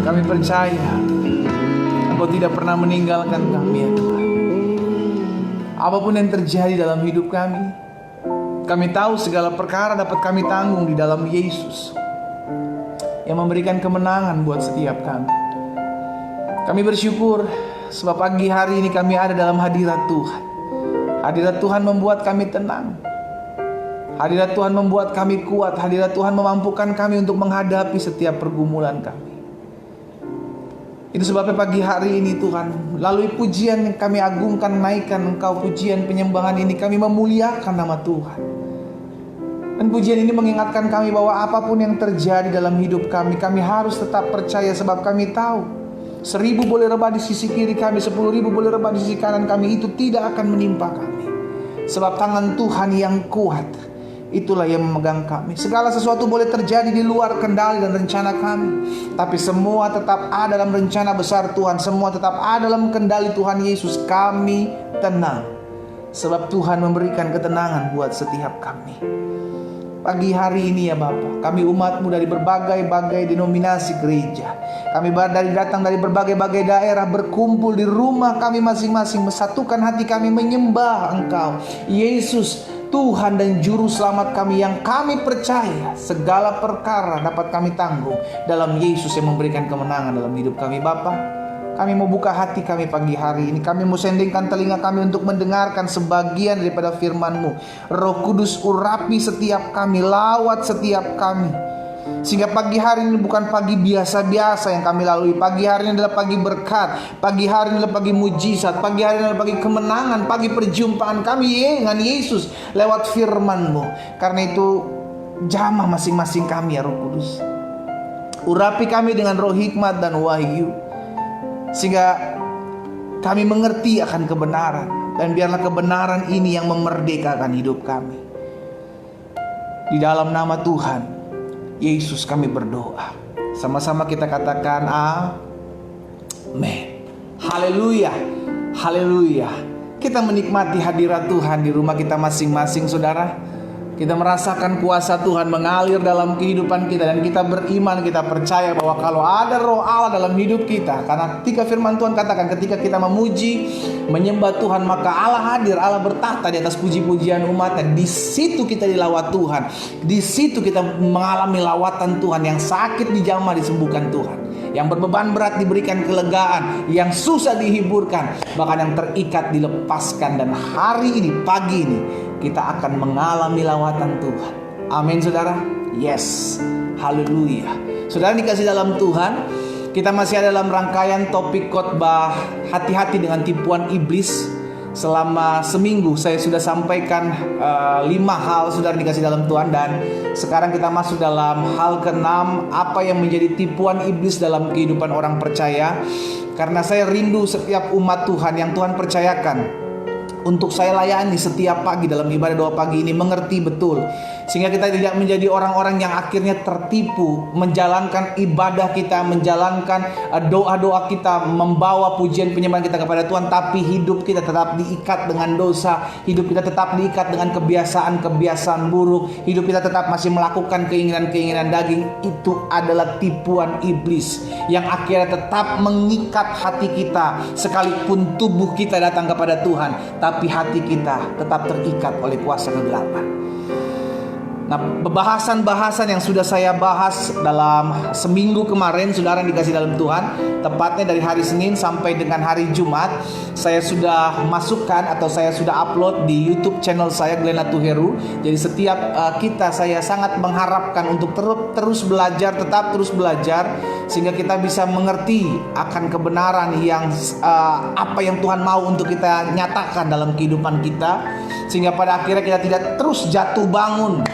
Kami percaya Engkau tidak pernah meninggalkan kami ya Tuhan. Apapun yang terjadi dalam hidup kami tahu segala perkara dapat kami tanggung di dalam Yesus yang memberikan kemenangan buat setiap kami. Kami bersyukur sebab pagi hari ini kami ada dalam hadirat Tuhan. Hadirat Tuhan membuat kami tenang. Hadirat Tuhan membuat kami kuat. Hadirat Tuhan memampukan kami untuk menghadapi setiap pergumulan kami. Itu sebabnya pagi hari ini Tuhan, melalui pujian yang kami agungkan, naikkan Engkau, pujian penyembahan ini kami memuliakan nama Tuhan. Dan pujian ini mengingatkan kami bahwa apapun yang terjadi dalam hidup kami harus tetap percaya sebab kami tahu 1.000 boleh rebah di sisi kiri kami, 10.000 boleh rebah di sisi kanan kami, itu tidak akan menimpa kami. Sebab tangan Tuhan yang kuat, itulah yang memegang kami. Segala sesuatu boleh terjadi di luar kendali dan rencana kami, tapi semua tetap ada dalam rencana besar Tuhan. Semua tetap ada dalam kendali Tuhan Yesus. Kami tenang, sebab Tuhan memberikan ketenangan buat setiap kami. Pagi hari ini ya Bapa, kami umat-Mu dari berbagai-bagai denominasi gereja, kami datang dari berbagai-bagai daerah, berkumpul di rumah kami masing-masing, mesatukan hati kami menyembah Engkau Yesus, Tuhan dan Juru Selamat kami, yang kami percaya segala perkara dapat kami tanggung dalam Yesus yang memberikan kemenangan dalam hidup kami. Bapa, kami mau buka hati kami pagi hari ini. Kami mau sendingkan telinga kami untuk mendengarkan sebagian daripada firman-Mu. Roh Kudus urapi setiap kami, lawat setiap kami, sehingga pagi hari ini bukan pagi biasa-biasa yang kami lalui. Pagi hari ini adalah pagi berkat. Pagi hari ini adalah pagi mujizat. Pagi hari ini adalah pagi kemenangan. Pagi perjumpaan kami dengan Yesus lewat firman-Mu. Karena itu jamah masing-masing kami ya Roh Kudus. Urapi kami dengan roh hikmat dan wahyu, sehingga kami mengerti akan kebenaran. Dan biarlah kebenaran ini yang memerdekakan hidup kami. Di dalam nama Tuhan Yesus kami berdoa. Sama-sama kita katakan amin. Haleluya. Haleluya. Kita menikmati hadirat Tuhan di rumah kita masing-masing saudara. Kita merasakan kuasa Tuhan mengalir dalam kehidupan kita. Dan kita beriman, kita percaya bahwa kalau ada roh Allah dalam hidup kita, karena ketika firman Tuhan katakan, ketika kita memuji, menyembah Tuhan, maka Allah hadir, Allah bertahta di atas puji-pujian umatnya. Di situ kita dilawat Tuhan. Di situ kita mengalami lawatan Tuhan. Yang sakit dijamah disembuhkan Tuhan, yang berbeban berat diberikan kelegaan, yang susah dihiburkan, bahkan yang terikat dilepaskan. Dan hari ini, pagi ini, kita akan mengalami lawatan Tuhan. Amin saudara. Yes. Haleluya. Saudara dikasih dalam Tuhan, kita masih ada dalam rangkaian topik khotbah hati-hati dengan tipuan iblis. Selama seminggu saya sudah sampaikan 5 hal saudara dikasih dalam Tuhan. Dan sekarang kita masuk dalam hal ke-6, apa yang menjadi tipuan iblis dalam kehidupan orang percaya. Karena saya rindu setiap umat Tuhan yang Tuhan percayakan untuk saya layani setiap pagi dalam ibadah doa pagi ini mengerti betul, sehingga kita tidak menjadi orang-orang yang akhirnya tertipu menjalankan ibadah kita, menjalankan doa-doa kita, membawa pujian penyembahan kita kepada Tuhan, tapi hidup kita tetap diikat dengan dosa, hidup kita tetap diikat dengan kebiasaan-kebiasaan buruk, hidup kita tetap masih melakukan keinginan-keinginan daging. Itu adalah tipuan iblis yang akhirnya tetap mengikat hati kita, sekalipun tubuh kita datang kepada Tuhan, tapi hati kita tetap terikat oleh kuasa kegelapan. Nah, pembahasan-bahasan yang sudah saya bahas dalam seminggu kemarin, saudara yang dikasih dalam Tuhan, tepatnya dari hari Senin sampai dengan hari Jumat, saya sudah masukkan atau saya sudah upload di YouTube channel saya, Glenn Atuheru. Jadi setiap kita, saya sangat mengharapkan untuk terus belajar, tetap terus belajar, sehingga kita bisa mengerti akan kebenaran yang apa yang Tuhan mau untuk kita nyatakan dalam kehidupan kita, sehingga pada akhirnya kita tidak terus jatuh bangun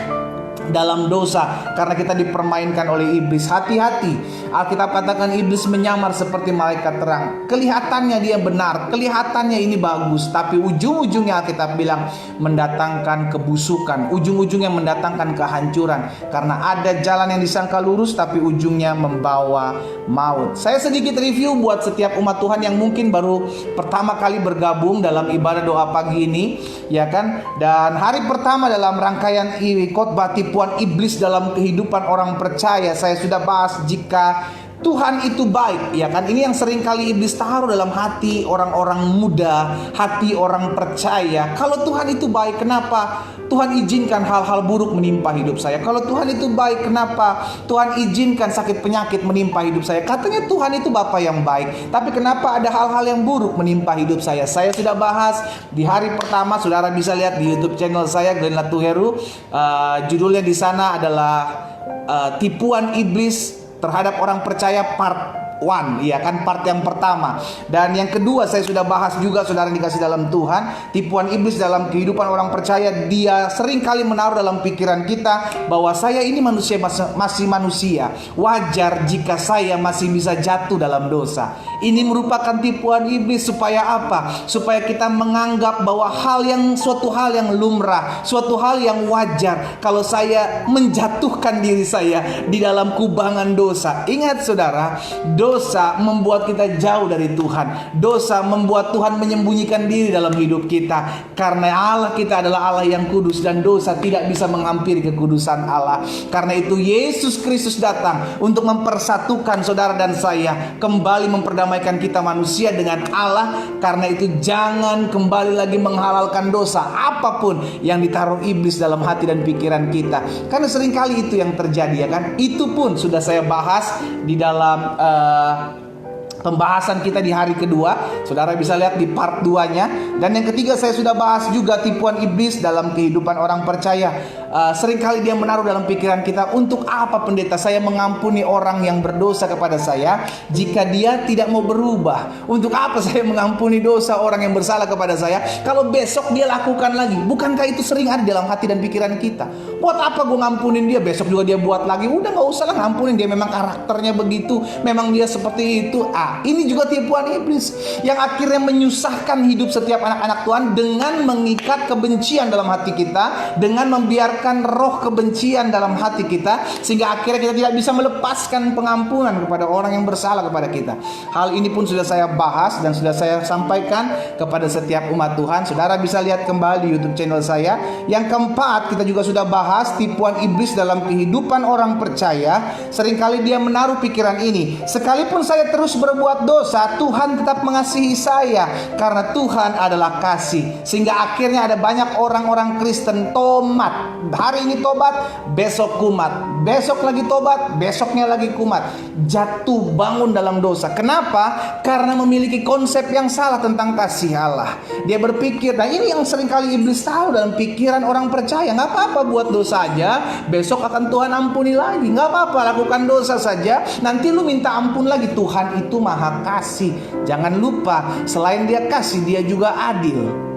dalam dosa karena kita dipermainkan oleh iblis. Hati-hati. Alkitab katakan iblis menyamar seperti malaikat terang. Kelihatannya dia benar, kelihatannya ini bagus, tapi ujung-ujungnya Alkitab bilang mendatangkan kebusukan, ujung-ujungnya mendatangkan kehancuran. Karena ada jalan yang disangka lurus tapi ujungnya membawa maut. Saya sedikit review buat setiap umat Tuhan yang mungkin baru pertama kali bergabung dalam ibadah doa pagi ini, ya kan? Dan hari pertama dalam rangkaian khotbah tipuan iblis dalam kehidupan orang percaya, saya sudah bahas jika Tuhan itu baik, ya kan? Ini yang sering kali iblis taruh dalam hati orang-orang muda, hati orang percaya. Kalau Tuhan itu baik, kenapa Tuhan izinkan hal-hal buruk menimpa hidup saya? Kalau Tuhan itu baik, kenapa Tuhan izinkan sakit penyakit menimpa hidup saya? Katanya Tuhan itu Bapa yang baik, tapi kenapa ada hal-hal yang buruk menimpa hidup saya? Saya sudah bahas di hari pertama, saudara bisa lihat di YouTube channel saya, Glenn Latuheru. Judulnya di sana adalah tipuan iblis terhadap orang percaya part 1, ya kan, part yang pertama. Dan yang kedua saya sudah bahas juga, saudara dikasih dalam Tuhan, tipuan iblis dalam kehidupan orang percaya. Dia sering kali menaruh dalam pikiran kita bahwa saya ini manusia, masih manusia, wajar jika saya masih bisa jatuh dalam dosa. Ini merupakan tipuan iblis supaya apa? Supaya kita menganggap bahwa suatu hal yang lumrah, suatu hal yang wajar kalau saya menjatuhkan diri saya di dalam kubangan dosa. Ingat saudara, dosa membuat kita jauh dari Tuhan. Dosa membuat Tuhan menyembunyikan diri dalam hidup kita. Karena Allah kita adalah Allah yang kudus, dan dosa tidak bisa menghampiri kekudusan Allah. Karena itu Yesus Kristus datang untuk mempersatukan saudara dan saya, kembali memperdamaikan kita manusia dengan Allah. Karena itu jangan kembali lagi menghalalkan dosa apapun yang ditaruh iblis dalam hati dan pikiran kita. Karena seringkali itu yang terjadi, ya kan? Itu pun sudah saya bahas di dalam pembahasan kita di hari kedua. Saudara bisa lihat di part 2-nya. Dan yang ketiga saya sudah bahas juga tipuan iblis dalam kehidupan orang percaya. Seringkali dia menaruh dalam pikiran kita, untuk apa pendeta saya mengampuni orang yang berdosa kepada saya jika dia tidak mau berubah? Untuk apa saya mengampuni dosa orang yang bersalah kepada saya kalau besok dia lakukan lagi? Bukankah itu sering ada dalam hati dan pikiran kita? Buat apa gue ngampunin dia, besok juga dia buat lagi? Udah gak usah lah ngampunin dia, memang karakternya begitu, memang dia seperti itu. Ini juga tipuan iblis yang akhirnya menyusahkan hidup setiap anak-anak Tuhan dengan mengikat kebencian dalam hati kita, dengan membiarkan roh kebencian dalam hati kita, sehingga akhirnya kita tidak bisa melepaskan pengampunan kepada orang yang bersalah kepada kita. Hal ini pun sudah saya bahas dan sudah saya sampaikan kepada setiap umat Tuhan. Saudara bisa lihat kembali YouTube channel saya. Yang keempat, kita juga sudah bahas tipuan iblis dalam kehidupan orang percaya. Seringkali dia menaruh pikiran ini, sekalipun saya terus berbuat dosa, Tuhan tetap mengasihi saya karena Tuhan adalah kasih. Sehingga akhirnya ada banyak orang-orang Kristen tomat. Hari ini tobat, besok kumat, besok lagi tobat, besoknya lagi kumat, jatuh bangun dalam dosa. Kenapa? Karena memiliki konsep yang salah tentang kasih Allah. Dia berpikir, nah ini yang seringkali iblis tahu dalam pikiran orang percaya. Gak apa-apa buat dosa aja, besok akan Tuhan ampuni lagi. Gak apa-apa lakukan dosa saja, nanti lu minta ampun lagi. Tuhan itu maha kasih. Jangan lupa, selain dia kasih, dia juga adil.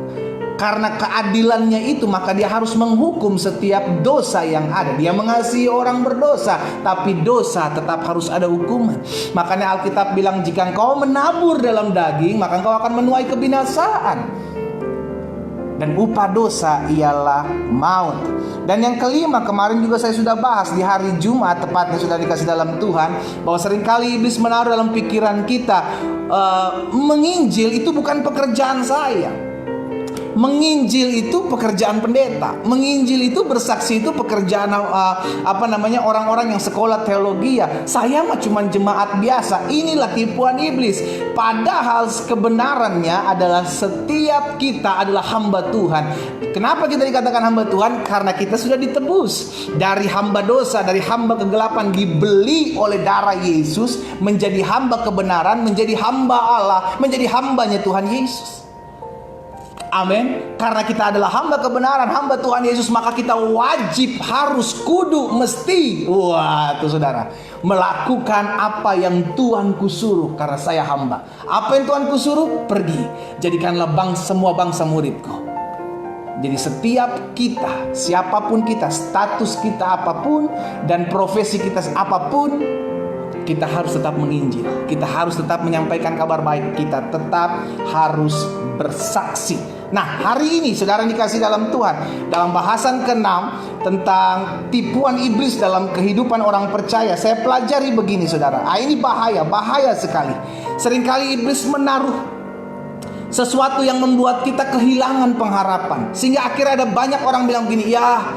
Karena keadilannya itu, maka dia harus menghukum setiap dosa yang ada. Dia mengasihi orang berdosa, tapi dosa tetap harus ada hukuman. Makanya Alkitab bilang, jika engkau menabur dalam daging, maka engkau akan menuai kebinasaan. Dan upah dosa ialah maut. Dan yang kelima, kemarin juga saya sudah bahas di hari Jumat, tepatnya sudah dikasih dalam Tuhan, bahwa seringkali iblis menaruh dalam pikiran kita, menginjil itu bukan pekerjaan saya. Menginjil itu pekerjaan pendeta. Menginjil itu, bersaksi itu pekerjaan orang-orang yang sekolah teologi ya. Saya mah cuma jemaat biasa. Inilah tipuan iblis. Padahal kebenarannya adalah setiap kita adalah hamba Tuhan. Kenapa kita dikatakan hamba Tuhan? Karena kita sudah ditebus dari hamba dosa, dari hamba kegelapan, dibeli oleh darah Yesus menjadi hamba kebenaran, menjadi hamba Allah, menjadi hambanya Tuhan Yesus. Amin. Karena kita adalah hamba kebenaran, hamba Tuhan Yesus, maka kita wajib, harus, kudu, mesti, wah tuh saudara, melakukan apa yang Tuhanku suruh. Karena saya hamba. Apa yang Tuhanku suruh? Pergi, jadikanlah semua bangsa muridku. Jadi setiap kita, siapapun kita, status kita apapun, dan profesi kita apapun, kita harus tetap menginjil. Kita harus tetap menyampaikan kabar baik. Kita tetap harus bersaksi. Nah, hari ini saudara dikasih dalam Tuhan, dalam bahasan ke-6 tentang tipuan iblis dalam kehidupan orang percaya, saya pelajari begini saudara. Ini bahaya sekali. Seringkali iblis menaruh sesuatu yang membuat kita kehilangan pengharapan, sehingga akhirnya ada banyak orang bilang begini, ya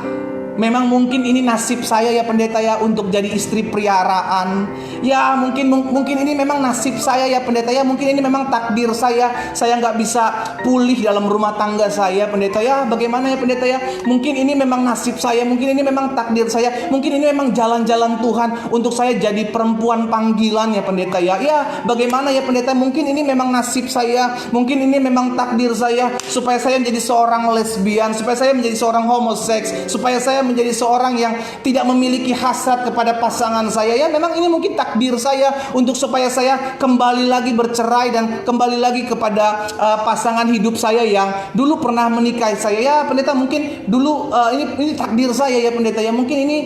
memang mungkin ini nasib saya ya pendeta ya, untuk jadi istri peliharaan. Ya mungkin ini memang nasib saya ya pendeta ya, mungkin ini memang takdir saya nggak bisa pulih dalam rumah tangga saya pendeta ya, bagaimana ya pendeta ya, mungkin ini memang nasib saya, mungkin ini memang takdir saya, mungkin ini memang jalan-jalan Tuhan untuk saya jadi perempuan panggilan ya pendeta ya. Ya bagaimana ya pendeta, mungkin ini memang nasib saya, mungkin ini memang takdir saya supaya saya menjadi seorang lesbian, supaya saya menjadi seorang homoseks, supaya saya menjadi seorang yang tidak memiliki hasrat kepada pasangan saya. Ya memang ini mungkin takdir saya untuk supaya saya kembali lagi bercerai dan kembali lagi kepada pasangan hidup saya yang dulu pernah menikahi saya. Ya pendeta, mungkin dulu ini takdir saya ya pendeta ya, mungkin ini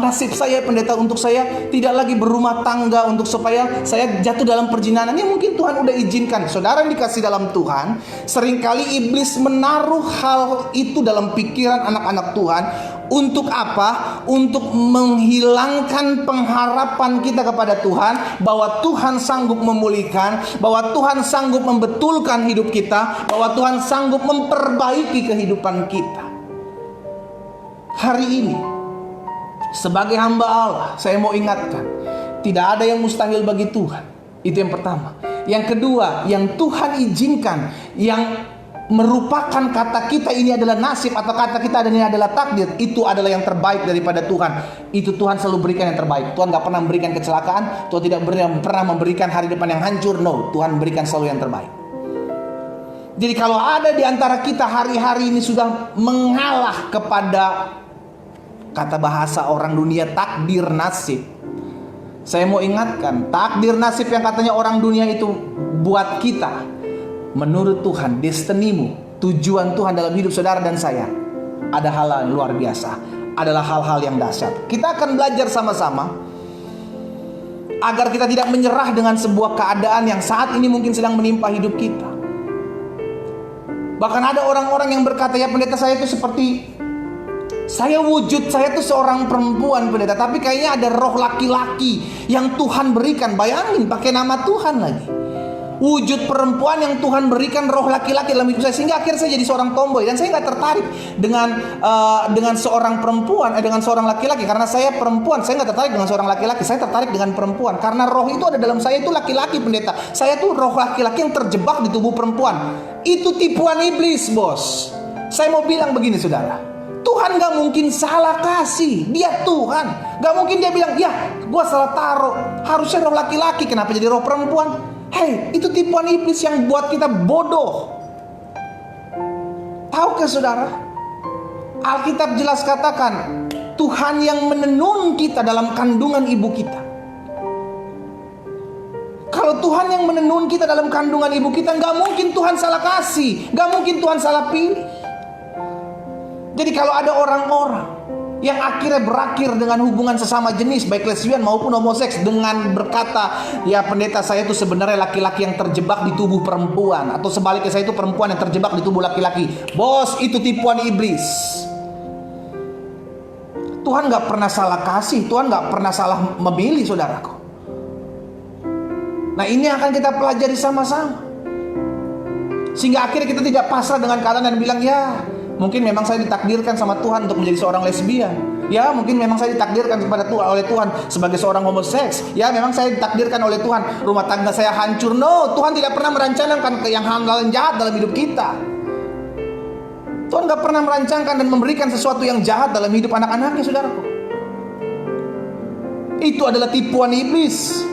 nasib saya pendeta untuk saya tidak lagi berumah tangga, untuk supaya saya jatuh dalam perzinahan. Ya mungkin Tuhan udah izinkan. Saudara yang dikasih dalam Tuhan, seringkali iblis menaruh hal itu dalam pikiran anak-anak Tuhan. Untuk apa? Untuk menghilangkan pengharapan kita kepada Tuhan, bahwa Tuhan sanggup memulihkan, bahwa Tuhan sanggup membetulkan hidup kita, bahwa Tuhan sanggup memperbaiki kehidupan kita. Hari ini, sebagai hamba Allah, saya mau ingatkan, tidak ada yang mustahil bagi Tuhan. Itu yang pertama. Yang kedua, yang Tuhan izinkan, yang merupakan kata kita ini adalah nasib, atau kata kita ini adalah takdir, itu adalah yang terbaik daripada Tuhan. Itu Tuhan selalu berikan yang terbaik. Tuhan gak pernah memberikan kecelakaan, Tuhan tidak pernah memberikan hari depan yang hancur. No, Tuhan berikan selalu yang terbaik. Jadi kalau ada di antara kita hari-hari ini sudah mengalah kepada, kata bahasa orang dunia, takdir nasib, saya mau ingatkan, takdir nasib yang katanya orang dunia itu buat kita, menurut Tuhan, destinimu, tujuan Tuhan dalam hidup saudara dan saya ada hal yang luar biasa, adalah hal-hal yang dahsyat. Kita akan belajar sama-sama agar kita tidak menyerah dengan sebuah keadaan yang saat ini mungkin sedang menimpa hidup kita. Bahkan ada orang-orang yang berkata, ya pendeta, saya itu seperti, saya tuh seorang perempuan pendeta, tapi kayaknya ada roh laki-laki yang Tuhan berikan. Bayangin, pakai nama Tuhan lagi. Wujud perempuan yang Tuhan berikan roh laki-laki dalam hidup saya, sehingga akhirnya saya jadi seorang tomboy. Dan saya nggak tertarik dengan seorang perempuan, dengan seorang laki-laki, karena saya perempuan. Saya nggak tertarik dengan seorang laki-laki, saya tertarik dengan perempuan, karena roh itu ada dalam saya, itu laki-laki pendeta. Saya tuh roh laki-laki yang terjebak di tubuh perempuan. Itu tipuan iblis, bos. Saya mau bilang begini saudara, Tuhan gak mungkin salah kasih. Dia Tuhan, gak mungkin dia bilang, ya gue salah taruh, harusnya roh laki-laki, kenapa jadi roh perempuan. Hei, itu tipuan iblis yang buat kita bodoh. Tahukah saudara, Alkitab jelas katakan, Tuhan yang menenun kita dalam kandungan ibu kita. Kalau Tuhan yang menenun kita dalam kandungan ibu kita, gak mungkin Tuhan salah kasih, gak mungkin Tuhan salah pilih. Jadi kalau ada orang-orang yang akhirnya berakhir dengan hubungan sesama jenis, baik lesbian maupun homoseks, dengan berkata, ya pendeta, saya itu sebenarnya laki-laki yang terjebak di tubuh perempuan, atau sebaliknya, saya itu perempuan yang terjebak di tubuh laki-laki. Bos, itu tipuan iblis. Tuhan gak pernah salah kasih, Tuhan gak pernah salah memilih, saudaraku. Nah, ini akan kita pelajari sama-sama, sehingga akhirnya kita tidak pasrah dengan keadaan dan bilang, ya mungkin memang saya ditakdirkan sama Tuhan untuk menjadi seorang lesbian. Ya mungkin memang saya ditakdirkan oleh Tuhan sebagai seorang homoseks. Ya memang saya ditakdirkan oleh Tuhan rumah tangga saya hancur. No, Tuhan tidak pernah merencanakan yang hal-hal yang jahat dalam hidup kita. Tuhan gak pernah merancangkan dan memberikan sesuatu yang jahat dalam hidup anak-anaknya, saudaraku. Itu adalah tipuan iblis.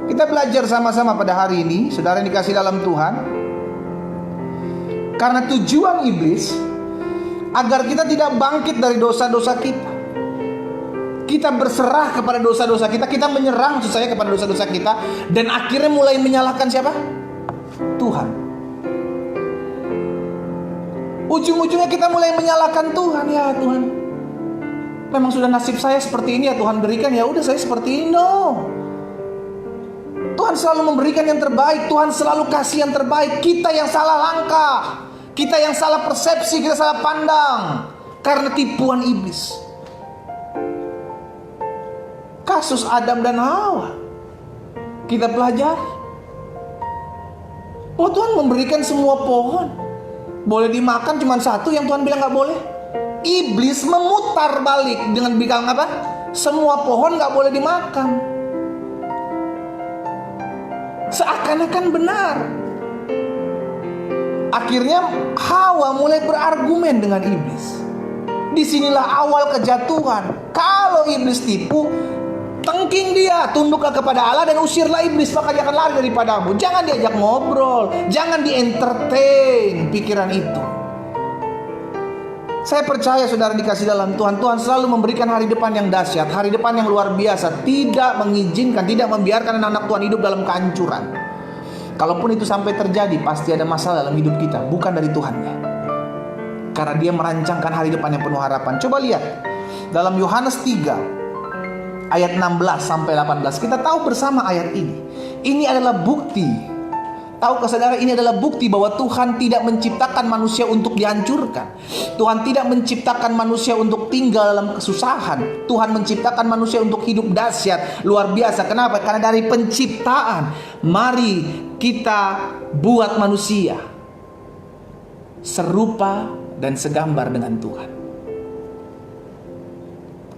Kita belajar sama-sama pada hari ini, saudara yang dikasih dalam Tuhan. Karena tujuan iblis agar kita tidak bangkit dari dosa-dosa kita. Kita berserah kepada dosa-dosa kita, kita menyerah maksud saya kepada dosa-dosa kita, dan akhirnya mulai menyalahkan siapa? Tuhan. Ujung-ujungnya kita mulai menyalahkan Tuhan. Ya Tuhan, memang sudah nasib saya seperti ini, ya Tuhan berikan, ya udah saya seperti ini. No, Tuhan selalu memberikan yang terbaik, Tuhan selalu kasih yang terbaik. Kita yang salah langkah, kita yang salah persepsi, kita salah pandang karena tipuan iblis. Kasus Adam dan Hawa kita pelajari. Oh, Tuhan memberikan semua pohon, boleh dimakan, cuma satu yang Tuhan bilang gak boleh. Iblis memutar balik dengan bilang apa? Semua pohon gak boleh dimakan. Seakan-akan benar. Akhirnya Hawa mulai berargumen dengan iblis. Disinilah awal kejatuhan. Kalau iblis tipu, tengking dia, tunduklah kepada Allah dan usirlah iblis, maka dia akan lari daripadamu. Jangan diajak ngobrol, jangan di-entertain pikiran itu. Saya percaya saudara dikasih dalam Tuhan, Tuhan selalu memberikan hari depan yang dahsyat, hari depan yang luar biasa. Tidak mengizinkan, tidak membiarkan anak-anak Tuhan hidup dalam kehancuran. Kalaupun itu sampai terjadi, pasti ada masalah dalam hidup kita, bukan dari Tuhannya. Karena dia merancangkan hari depan yang penuh harapan. Coba lihat dalam Yohanes 3 ayat 16 sampai 18. Kita tahu bersama ayat ini. Ini adalah bukti. Tahukah saudara, ini adalah bukti bahwa Tuhan tidak menciptakan manusia untuk dihancurkan. Tuhan tidak menciptakan manusia untuk tinggal dalam kesusahan. Tuhan menciptakan manusia untuk hidup dahsyat, luar biasa. Kenapa? Karena dari penciptaan, mari kita buat manusia serupa dan segambar dengan Tuhan.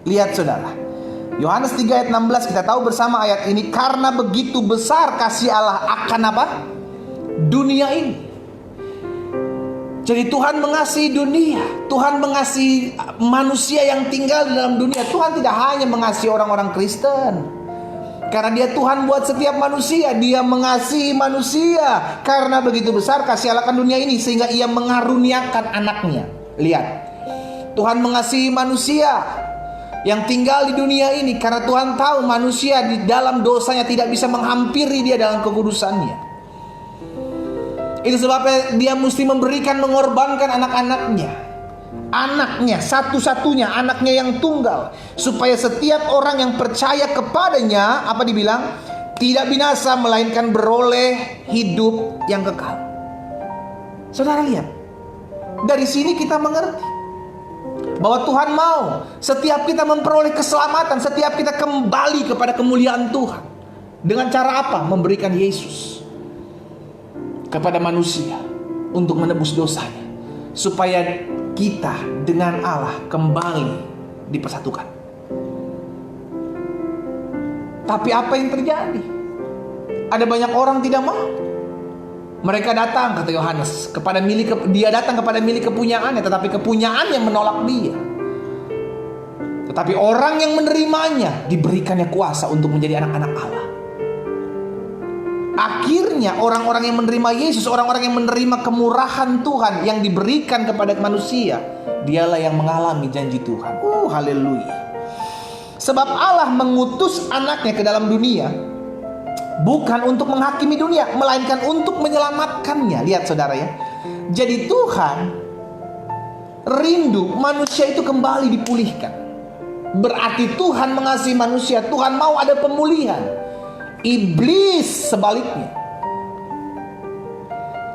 Lihat saudara, Yohanes 3 ayat 16, kita tahu bersama ayat ini. Karena begitu besar kasih Allah akan apa? Dunia ini. Jadi Tuhan mengasihi dunia, Tuhan mengasihi manusia yang tinggal di dalam dunia. Tuhan tidak hanya mengasihi orang-orang Kristen, karena dia Tuhan buat setiap manusia. Dia mengasihi manusia. Karena begitu besar kasih Allah akan dunia ini, sehingga ia mengaruniakan anaknya. Lihat, Tuhan mengasihi manusia yang tinggal di dunia ini, karena Tuhan tahu manusia di dalam dosanya tidak bisa menghampiri dia dalam kekudusannya. Itu sebabnya dia mesti memberikan, mengorbankan anak-anaknya. Anaknya, satu-satunya, anaknya yang tunggal, supaya setiap orang yang percaya kepadanya, apa dibilang? Tidak binasa, melainkan beroleh hidup yang kekal. Saudara lihat, dari sini kita mengerti bahwa Tuhan mau setiap kita memperoleh keselamatan, setiap kita kembali kepada kemuliaan Tuhan. Dengan cara apa? Memberikan Yesus kepada manusia untuk menebus dosanya, supaya kita dengan Allah kembali dipersatukan. Tapi apa yang terjadi? Ada banyak orang tidak mau. Mereka datang, kata Yohanes, dia datang kepada milik kepunyaannya, tetapi kepunyaannya menolak dia. Tetapi orang yang menerimanya diberikannya kuasa untuk menjadi anak-anak Allah. Akhirnya orang-orang yang menerima Yesus, orang-orang yang menerima kemurahan Tuhan yang diberikan kepada manusia, dialah yang mengalami janji Tuhan. Haleluya. Sebab Allah mengutus anaknya ke dalam dunia, bukan untuk menghakimi dunia, melainkan untuk menyelamatkannya. Lihat saudara ya. Jadi Tuhan rindu manusia itu kembali dipulihkan. Berarti Tuhan mengasihi manusia, Tuhan mau ada pemulihan. Iblis sebaliknya.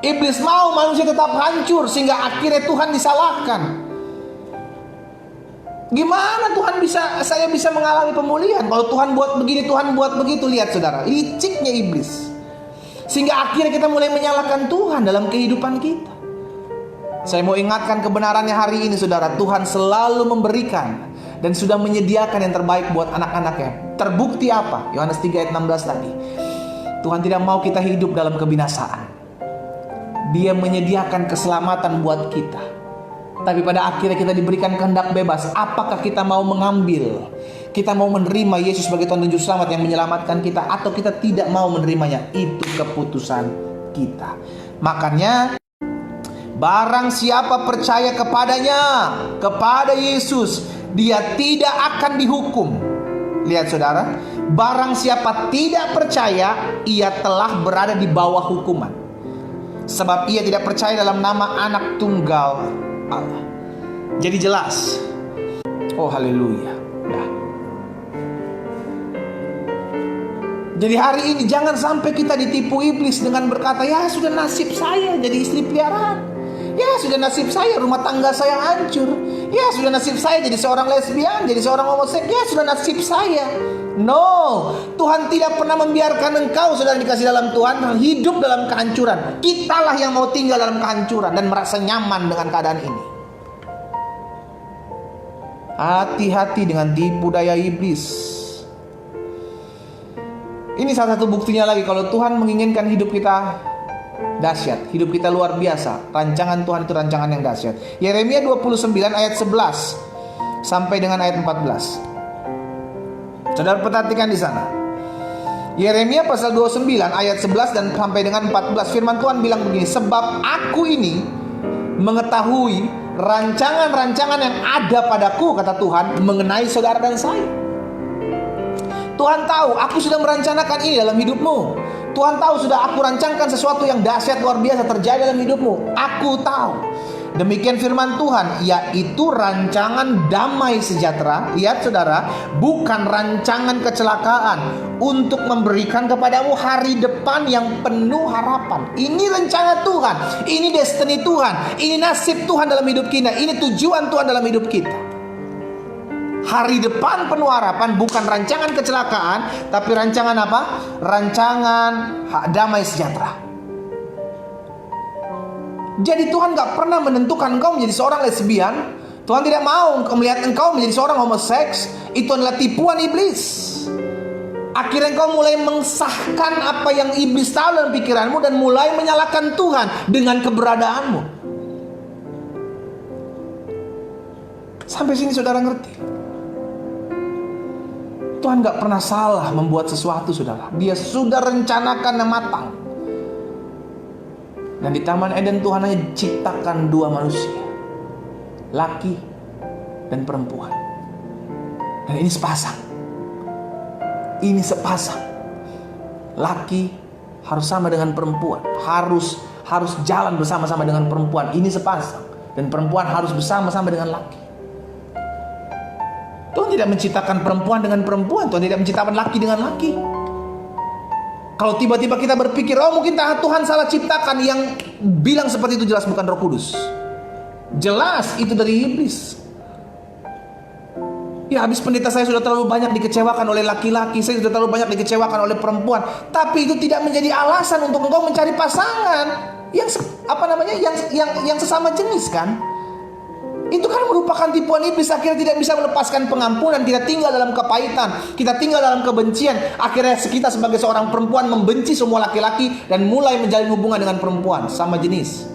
Iblis mau manusia tetap hancur, sehingga akhirnya Tuhan disalahkan. Gimana saya bisa mengalami pemulihan kalau Tuhan buat begini, Tuhan buat begitu? Lihat saudara, liciknya iblis. Sehingga akhirnya kita mulai menyalahkan Tuhan dalam kehidupan kita. Saya mau ingatkan kebenarannya hari ini saudara. Tuhan selalu memberikan dan sudah menyediakan yang terbaik buat anak-anaknya. Terbukti apa? Yohanes 3 ayat 16 tadi. Tuhan tidak mau kita hidup dalam kebinasaan. Dia menyediakan keselamatan buat kita. Tapi pada akhirnya kita diberikan kehendak bebas. Apakah kita mau mengambil? Kita mau menerima Yesus sebagai Tuhan dan Juru Selamat yang menyelamatkan kita, atau kita tidak mau menerimanya? Itu keputusan kita. Makanya barang siapa percaya kepadanya, kepada Yesus, dia tidak akan dihukum. Lihat saudara, barang siapa tidak percaya, ia telah berada di bawah hukuman, sebab ia tidak percaya dalam nama anak tunggal Allah. Jadi jelas. Oh haleluya. Nah, jadi hari ini jangan sampai kita ditipu iblis dengan berkata, ya sudah nasib saya jadi istri peliharaan, ya sudah nasib saya rumah tangga saya hancur, ya sudah nasib saya jadi seorang lesbian, jadi seorang homoseks, ya sudah nasib saya. No, Tuhan tidak pernah membiarkan engkau, saudara dikasih dalam Tuhan, hidup dalam kehancuran. Kitalah yang mau tinggal dalam kehancuran dan merasa nyaman dengan keadaan ini. Hati-hati dengan tipu daya iblis. Ini salah satu buktinya lagi kalau Tuhan menginginkan hidup kita dahsyat, hidup kita luar biasa. Rancangan Tuhan itu rancangan yang dahsyat. Yeremia 29 ayat 11 sampai dengan ayat 14. Saudara perhatikan di sana. Yeremia pasal 29 ayat 11 dan sampai dengan 14. Firman Tuhan bilang begini, sebab aku ini mengetahui rancangan-rancangan yang ada padaku, kata Tuhan, mengenai saudara dan saya. Tuhan tahu aku sudah merencanakan ini dalam hidupmu. Tuhan tahu sudah aku rancangkan sesuatu yang dahsyat luar biasa terjadi dalam hidupmu. Aku tahu. Demikian firman Tuhan, yaitu rancangan damai sejahtera. Lihat saudara, bukan rancangan kecelakaan, untuk memberikan kepadamu hari depan yang penuh harapan. Ini rencana Tuhan, ini destiny Tuhan, ini nasib Tuhan dalam hidup kita, ini tujuan Tuhan dalam hidup kita. Hari depan penuh harapan, bukan rancangan kecelakaan, tapi rancangan apa? Rancangan damai sejahtera. Jadi Tuhan gak pernah menentukan engkau menjadi seorang lesbian. Tuhan tidak mau melihat engkau menjadi seorang homoseks. Itu adalah tipuan iblis. Akhirnya engkau mulai mensahkan apa yang iblis tahu dalam pikiranmu, dan mulai menyalahkan Tuhan dengan keberadaanmu. Sampai sini saudara ngerti? Tuhan gak pernah salah membuat sesuatu, saudara. Dia sudah rencanakan yang matang. Dan di Taman Eden Tuhan hanya ciptakan dua manusia, laki dan perempuan. Dan ini sepasang. Ini sepasang. Laki harus sama dengan perempuan, harus jalan bersama-sama dengan perempuan. Ini sepasang. Dan perempuan harus bersama-sama dengan laki. Tuhan tidak menciptakan perempuan dengan perempuan. Tuhan tidak menciptakan laki dengan laki. Kalau tiba-tiba kita berpikir, oh mungkin Tuhan salah ciptakan, yang bilang seperti itu jelas bukan Roh Kudus. Jelas itu dari iblis. Ya, habis pendeta saya sudah terlalu banyak dikecewakan oleh laki-laki, saya sudah terlalu banyak dikecewakan oleh perempuan. Tapi itu tidak menjadi alasan untuk engkau mencari pasangan yang yang sesama jenis, kan? Itu kan merupakan tipuan iblis. Akhirnya tidak bisa melepaskan pengampunan. Kita tinggal dalam kepahitan, kita tinggal dalam kebencian. Akhirnya kita sebagai seorang perempuan membenci semua laki-laki dan mulai menjalin hubungan dengan perempuan sama jenis.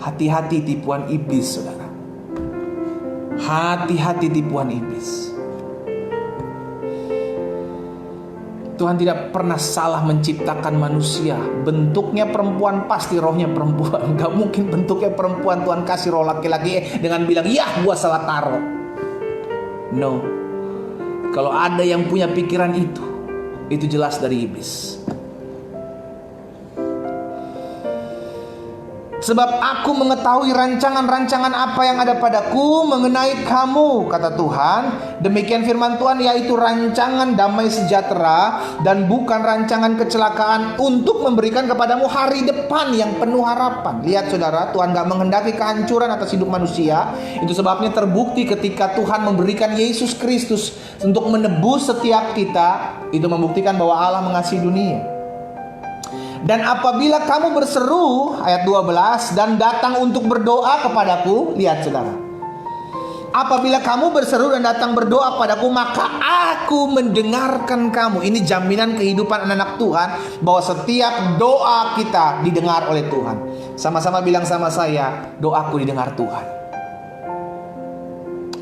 Hati-hati tipuan iblis, saudara. Hati-hati tipuan iblis. Tuhan tidak pernah salah menciptakan manusia. Bentuknya perempuan, pasti rohnya perempuan. Gak mungkin bentuknya perempuan Tuhan kasih roh laki-laki dengan bilang, ya gua salah taruh. No. Kalau ada yang punya pikiran itu jelas dari iblis. Sebab aku mengetahui rancangan-rancangan apa yang ada padaku mengenai kamu, kata Tuhan. Demikian firman Tuhan, yaitu rancangan damai sejahtera dan bukan rancangan kecelakaan, untuk memberikan kepadamu hari depan yang penuh harapan. Lihat saudara, Tuhan gak menghendaki kehancuran atas hidup manusia. Itu sebabnya terbukti ketika Tuhan memberikan Yesus Kristus untuk menebus setiap kita. Itu membuktikan bahwa Allah mengasihi dunia. Dan apabila kamu berseru, ayat 12, dan datang untuk berdoa kepadaku. Lihat saudara, apabila kamu berseru dan datang berdoa kepadaku, maka aku mendengarkan kamu. Ini jaminan kehidupan anak-anak Tuhan, bahwa setiap doa kita didengar oleh Tuhan. Sama-sama bilang sama saya, doaku didengar Tuhan.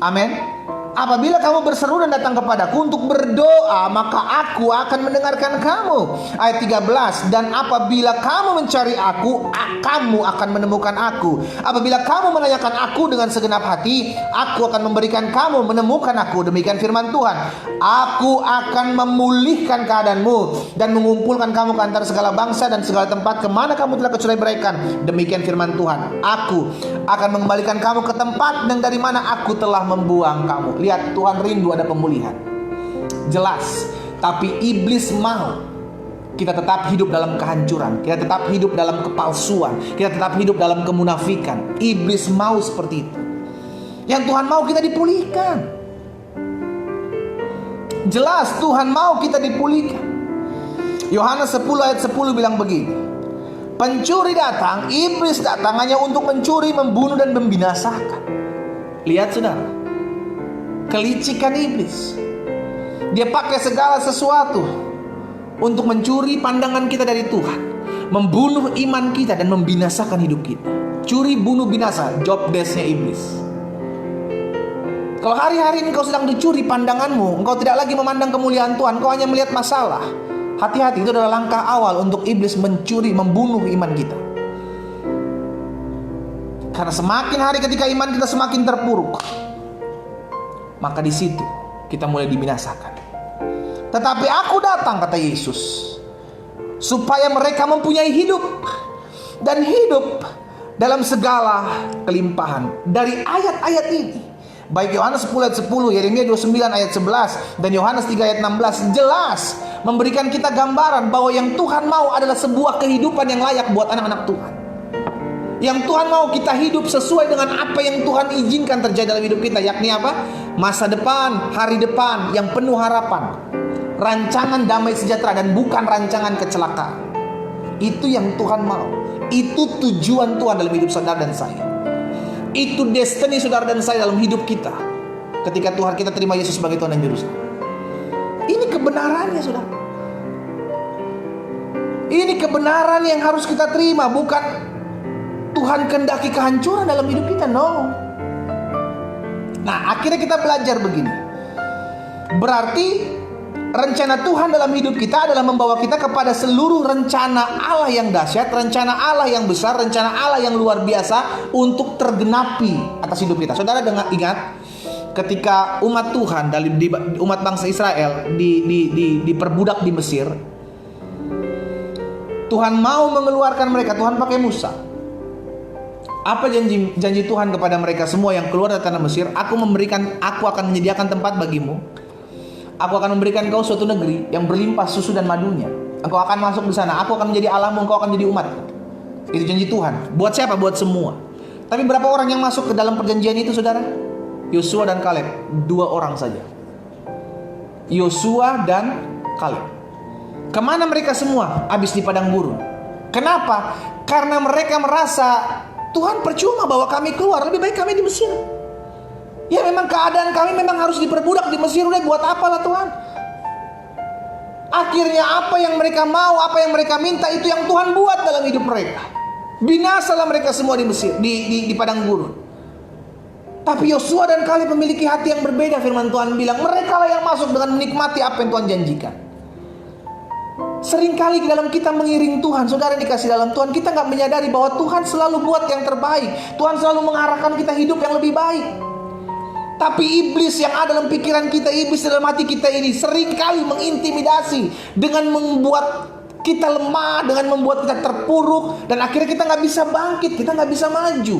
Amin. Apabila kamu berseru dan datang kepadaku untuk berdoa, maka aku akan mendengarkan kamu. Ayat 13, dan apabila kamu mencari aku, kamu akan menemukan aku. Apabila kamu menanyakan aku dengan segenap hati, aku akan memberikan kamu menemukan aku. Demikian firman Tuhan. Aku akan memulihkan keadaanmu dan mengumpulkan kamu ke antara segala bangsa dan segala tempat kemana kamu telah kecuali-beraikan. Demikian firman Tuhan. Aku akan mengembalikan kamu ke tempat yang dari mana aku telah membuang kamu. Lihat, Tuhan rindu ada pemulihan. Jelas. Tapi iblis mau kita tetap hidup dalam kehancuran, kita tetap hidup dalam kepalsuan, kita tetap hidup dalam kemunafikan. Iblis mau seperti itu. Yang Tuhan mau kita dipulihkan. Jelas Tuhan mau kita dipulihkan. Yohanes 10 ayat 10 bilang begini, Pencuri datang, iblis datang hanya untuk mencuri, membunuh, dan membinasakan. Lihat saudara, kelicikan iblis. Dia pakai segala sesuatu untuk mencuri pandangan kita dari Tuhan, membunuh iman kita, dan membinasakan hidup kita. Curi, bunuh, binasa, job desk-nya iblis. Kalau hari-hari ini kau sedang dicuri pandanganmu, engkau tidak lagi memandang kemuliaan Tuhan, kau hanya melihat masalah. Hati-hati, itu adalah langkah awal untuk iblis mencuri, membunuh iman kita. Karena semakin hari ketika iman kita semakin terpuruk, maka di situ kita mulai dibinasakan. Tetapi aku datang, kata Yesus, supaya mereka mempunyai hidup, dan hidup dalam segala kelimpahan. Dari ayat-ayat ini, baik Yohanes 10 ayat 10, Yeremia 29 ayat 11, dan Yohanes 3 ayat 16, jelas memberikan kita gambaran bahwa yang Tuhan mau adalah sebuah kehidupan yang layak buat anak-anak Tuhan. Yang Tuhan mau kita hidup sesuai dengan apa yang Tuhan izinkan terjadi dalam hidup kita, yakni apa? Masa depan, hari depan yang penuh harapan, rancangan damai sejahtera, dan bukan rancangan kecelakaan. Itu yang Tuhan mau. Itu tujuan Tuhan dalam hidup saudara dan saya. Itu destiny saudara dan saya dalam hidup kita ketika Tuhan kita terima Yesus sebagai Tuhan dan Juru Selamat. Ini kebenarannya saudara. Ini kebenaran yang harus kita terima. Bukan Tuhan kehendaki kehancuran dalam hidup kita. No. Nah, akhirnya kita belajar begini. Berarti rencana Tuhan dalam hidup kita adalah membawa kita kepada seluruh rencana Allah yang dahsyat, rencana Allah yang besar, rencana Allah yang luar biasa untuk tergenapi atas hidup kita. Saudara ingat ketika umat Tuhan dari umat bangsa Israel diperbudak di Mesir, Tuhan mau mengeluarkan mereka. Tuhan pakai Musa. Apa janji Tuhan kepada mereka semua yang keluar dari tanah Mesir? Aku akan menyediakan tempat bagimu. Aku akan memberikan kau suatu negeri yang berlimpah susu dan madunya. Engkau akan masuk di sana. Aku akan menjadi Allahmu, engkau akan menjadi umat. Itu janji Tuhan. Buat siapa? Buat semua. Tapi berapa orang yang masuk ke dalam perjanjian itu, saudara? Yosua dan Kaleb. 2 orang saja. Yosua dan Kaleb. Kemana mereka semua? Habis di padang gurun. Kenapa? Karena mereka merasa Tuhan percuma bawa kami keluar. Lebih baik kami di Mesir. Ya memang keadaan kami memang harus diperbudak di Mesir. Udah buat apalah Tuhan. Akhirnya apa yang mereka mau, apa yang mereka minta, itu yang Tuhan buat dalam hidup mereka. Binasalah mereka semua di Mesir, di padang gurun. Tapi Yosua dan Kaleb memiliki hati yang berbeda. Firman Tuhan bilang, mereka lah yang masuk dengan menikmati apa yang Tuhan janjikan. Seringkali dalam kita mengiring Tuhan, saudara dikasih dalam Tuhan, kita gak menyadari bahwa Tuhan selalu buat yang terbaik. Tuhan selalu mengarahkan kita hidup yang lebih baik. Tapi iblis yang ada dalam pikiran kita, iblis dalam hati kita ini seringkali mengintimidasi dengan membuat kita lemah, dengan membuat kita terpuruk, dan akhirnya kita gak bisa bangkit, kita gak bisa maju.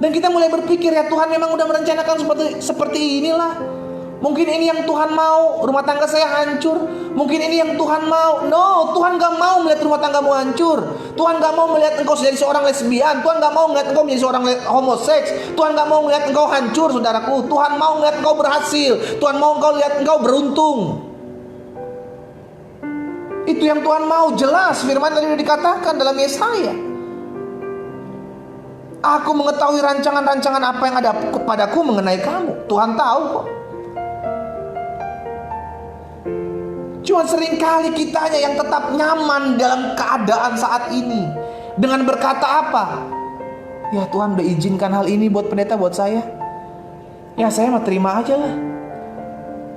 Dan kita mulai berpikir, ya Tuhan memang udah merencanakan seperti inilah. Mungkin ini yang Tuhan mau, rumah tangga saya hancur. Mungkin ini yang Tuhan mau. No, Tuhan gak mau melihat rumah tanggamu hancur. Tuhan gak mau melihat engkau jadi seorang lesbian. Tuhan gak mau melihat engkau menjadi seorang homoseks. Tuhan gak mau melihat engkau hancur, saudaraku. Tuhan mau melihat engkau berhasil. Tuhan mau melihat engkau beruntung. Itu yang Tuhan mau. Jelas firman tadi sudah dikatakan dalam Yesaya. Aku mengetahui rancangan-rancangan apa yang ada kepadaku mengenai kamu. Tuhan tahu kok. Cuma seringkali kitanya yang tetap nyaman dalam keadaan saat ini, dengan berkata apa? Ya Tuhan udah izinkan hal ini buat pendeta, buat saya. Ya saya mah terima aja lah.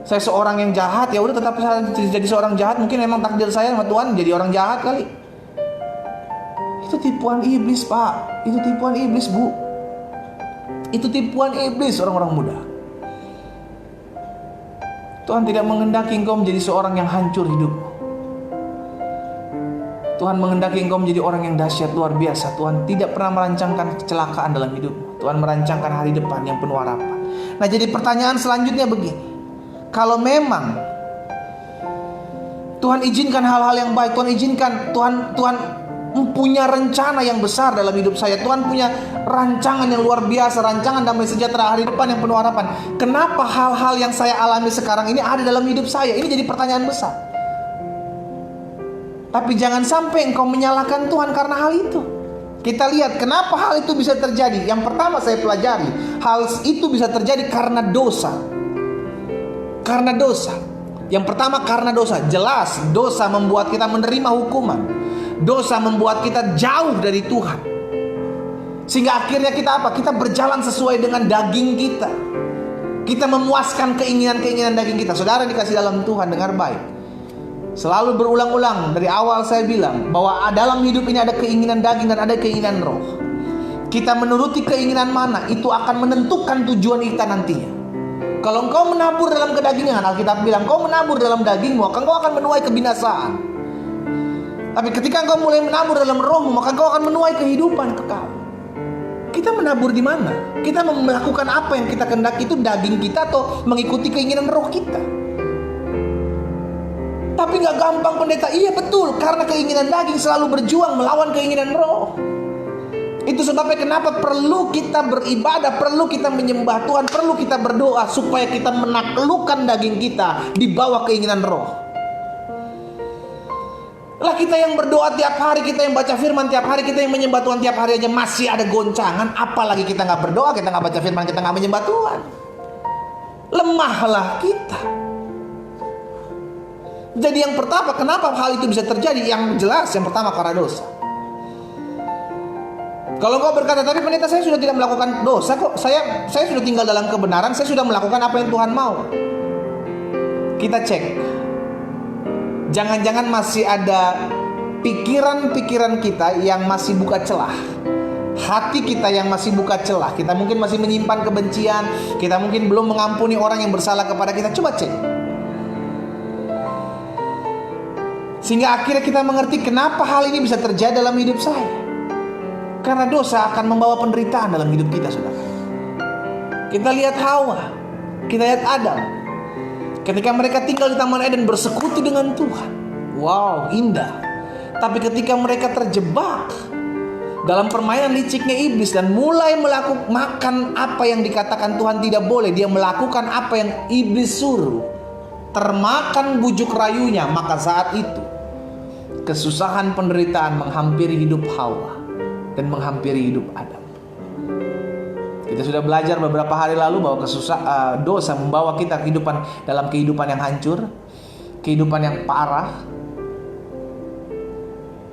Saya seorang yang jahat, ya udah tetap saya jadi seorang jahat. Mungkin memang takdir saya sama Tuhan jadi orang jahat kali. Itu tipuan iblis, Pak. Itu tipuan iblis, Bu. Itu tipuan iblis, orang-orang muda. Tuhan tidak menghendaki engkau menjadi seorang yang hancur hidupmu. Tuhan menghendaki engkau menjadi orang yang dahsyat, luar biasa. Tuhan tidak pernah merancangkan kecelakaan dalam hidupmu. Tuhan merancangkan hari depan yang penuh harapan. Nah, jadi pertanyaan selanjutnya begini. Kalau memang Tuhan izinkan hal-hal yang baik, Tuhan izinkan, Tuhan punya rencana yang besar dalam hidup saya. Tuhan punya rancangan yang luar biasa, rancangan damai sejahtera hari depan yang penuh harapan. Kenapa hal-hal yang saya alami sekarang ini ada dalam hidup saya? Ini jadi pertanyaan besar. Tapi jangan sampai engkau menyalahkan Tuhan karena hal itu. Kita lihat kenapa hal itu bisa terjadi. Yang pertama saya pelajari, hal itu bisa terjadi karena dosa. Karena dosa. Yang pertama karena dosa. Jelas dosa membuat kita menerima hukuman. Dosa membuat kita jauh dari Tuhan. Sehingga akhirnya kita apa? Kita berjalan sesuai dengan daging kita. Kita memuaskan keinginan-keinginan daging kita. Saudara dikasih dalam Tuhan, dengar baik. Selalu berulang-ulang dari awal saya bilang bahwa dalam hidup ini ada keinginan daging dan ada keinginan roh. Kita menuruti keinginan mana, itu akan menentukan tujuan kita nantinya. Kalau engkau menabur dalam kedagingan, Alkitab bilang engkau menabur dalam dagingmu, engkau akan menuai kebinasaan. Tapi ketika engkau mulai menabur dalam rohmu, maka engkau akan menuai kehidupan kekal. Kita menabur di mana? Kita melakukan apa yang kita kehendaki, itu daging kita atau mengikuti keinginan roh kita? Tapi gak gampang pendeta. Iya betul, karena keinginan daging selalu berjuang melawan keinginan roh. Itu sebabnya kenapa perlu kita beribadah, perlu kita menyembah Tuhan, perlu kita berdoa supaya kita menaklukkan daging kita di bawah keinginan roh. Lah kita yang berdoa tiap hari, kita yang baca firman tiap hari, kita yang menyembah Tuhan tiap hari aja masih ada goncangan, apalagi kita gak berdoa, kita gak baca firman, kita gak menyembah Tuhan. Lemahlah kita. Jadi yang pertama, kenapa hal itu bisa terjadi? Yang jelas, yang pertama karena dosa. Kalau kau berkata, tapi pendeta saya sudah tidak melakukan dosa kok. Saya sudah tinggal dalam kebenaran, saya sudah melakukan apa yang Tuhan mau. Kita cek. Jangan-jangan masih ada pikiran-pikiran kita yang masih buka celah. Hati kita yang masih buka celah. Kita mungkin masih menyimpan kebencian. Kita mungkin belum mengampuni orang yang bersalah kepada kita. Coba cek. Sehingga akhirnya kita mengerti kenapa hal ini bisa terjadi dalam hidup saya. Karena dosa akan membawa penderitaan dalam hidup kita, saudara. Kita lihat Hawa, kita lihat Adam. Ketika mereka tinggal di Taman Eden bersekutu dengan Tuhan, wow, indah. Tapi ketika mereka terjebak dalam permainan liciknya iblis dan mulai makan apa yang dikatakan Tuhan tidak boleh, dia melakukan apa yang iblis suruh, termakan bujuk rayunya, maka saat itu kesusahan penderitaan menghampiri hidup Hawa dan menghampiri hidup Adam. Kita sudah belajar beberapa hari lalu bahwa dosa membawa kita dalam kehidupan yang hancur, kehidupan yang parah.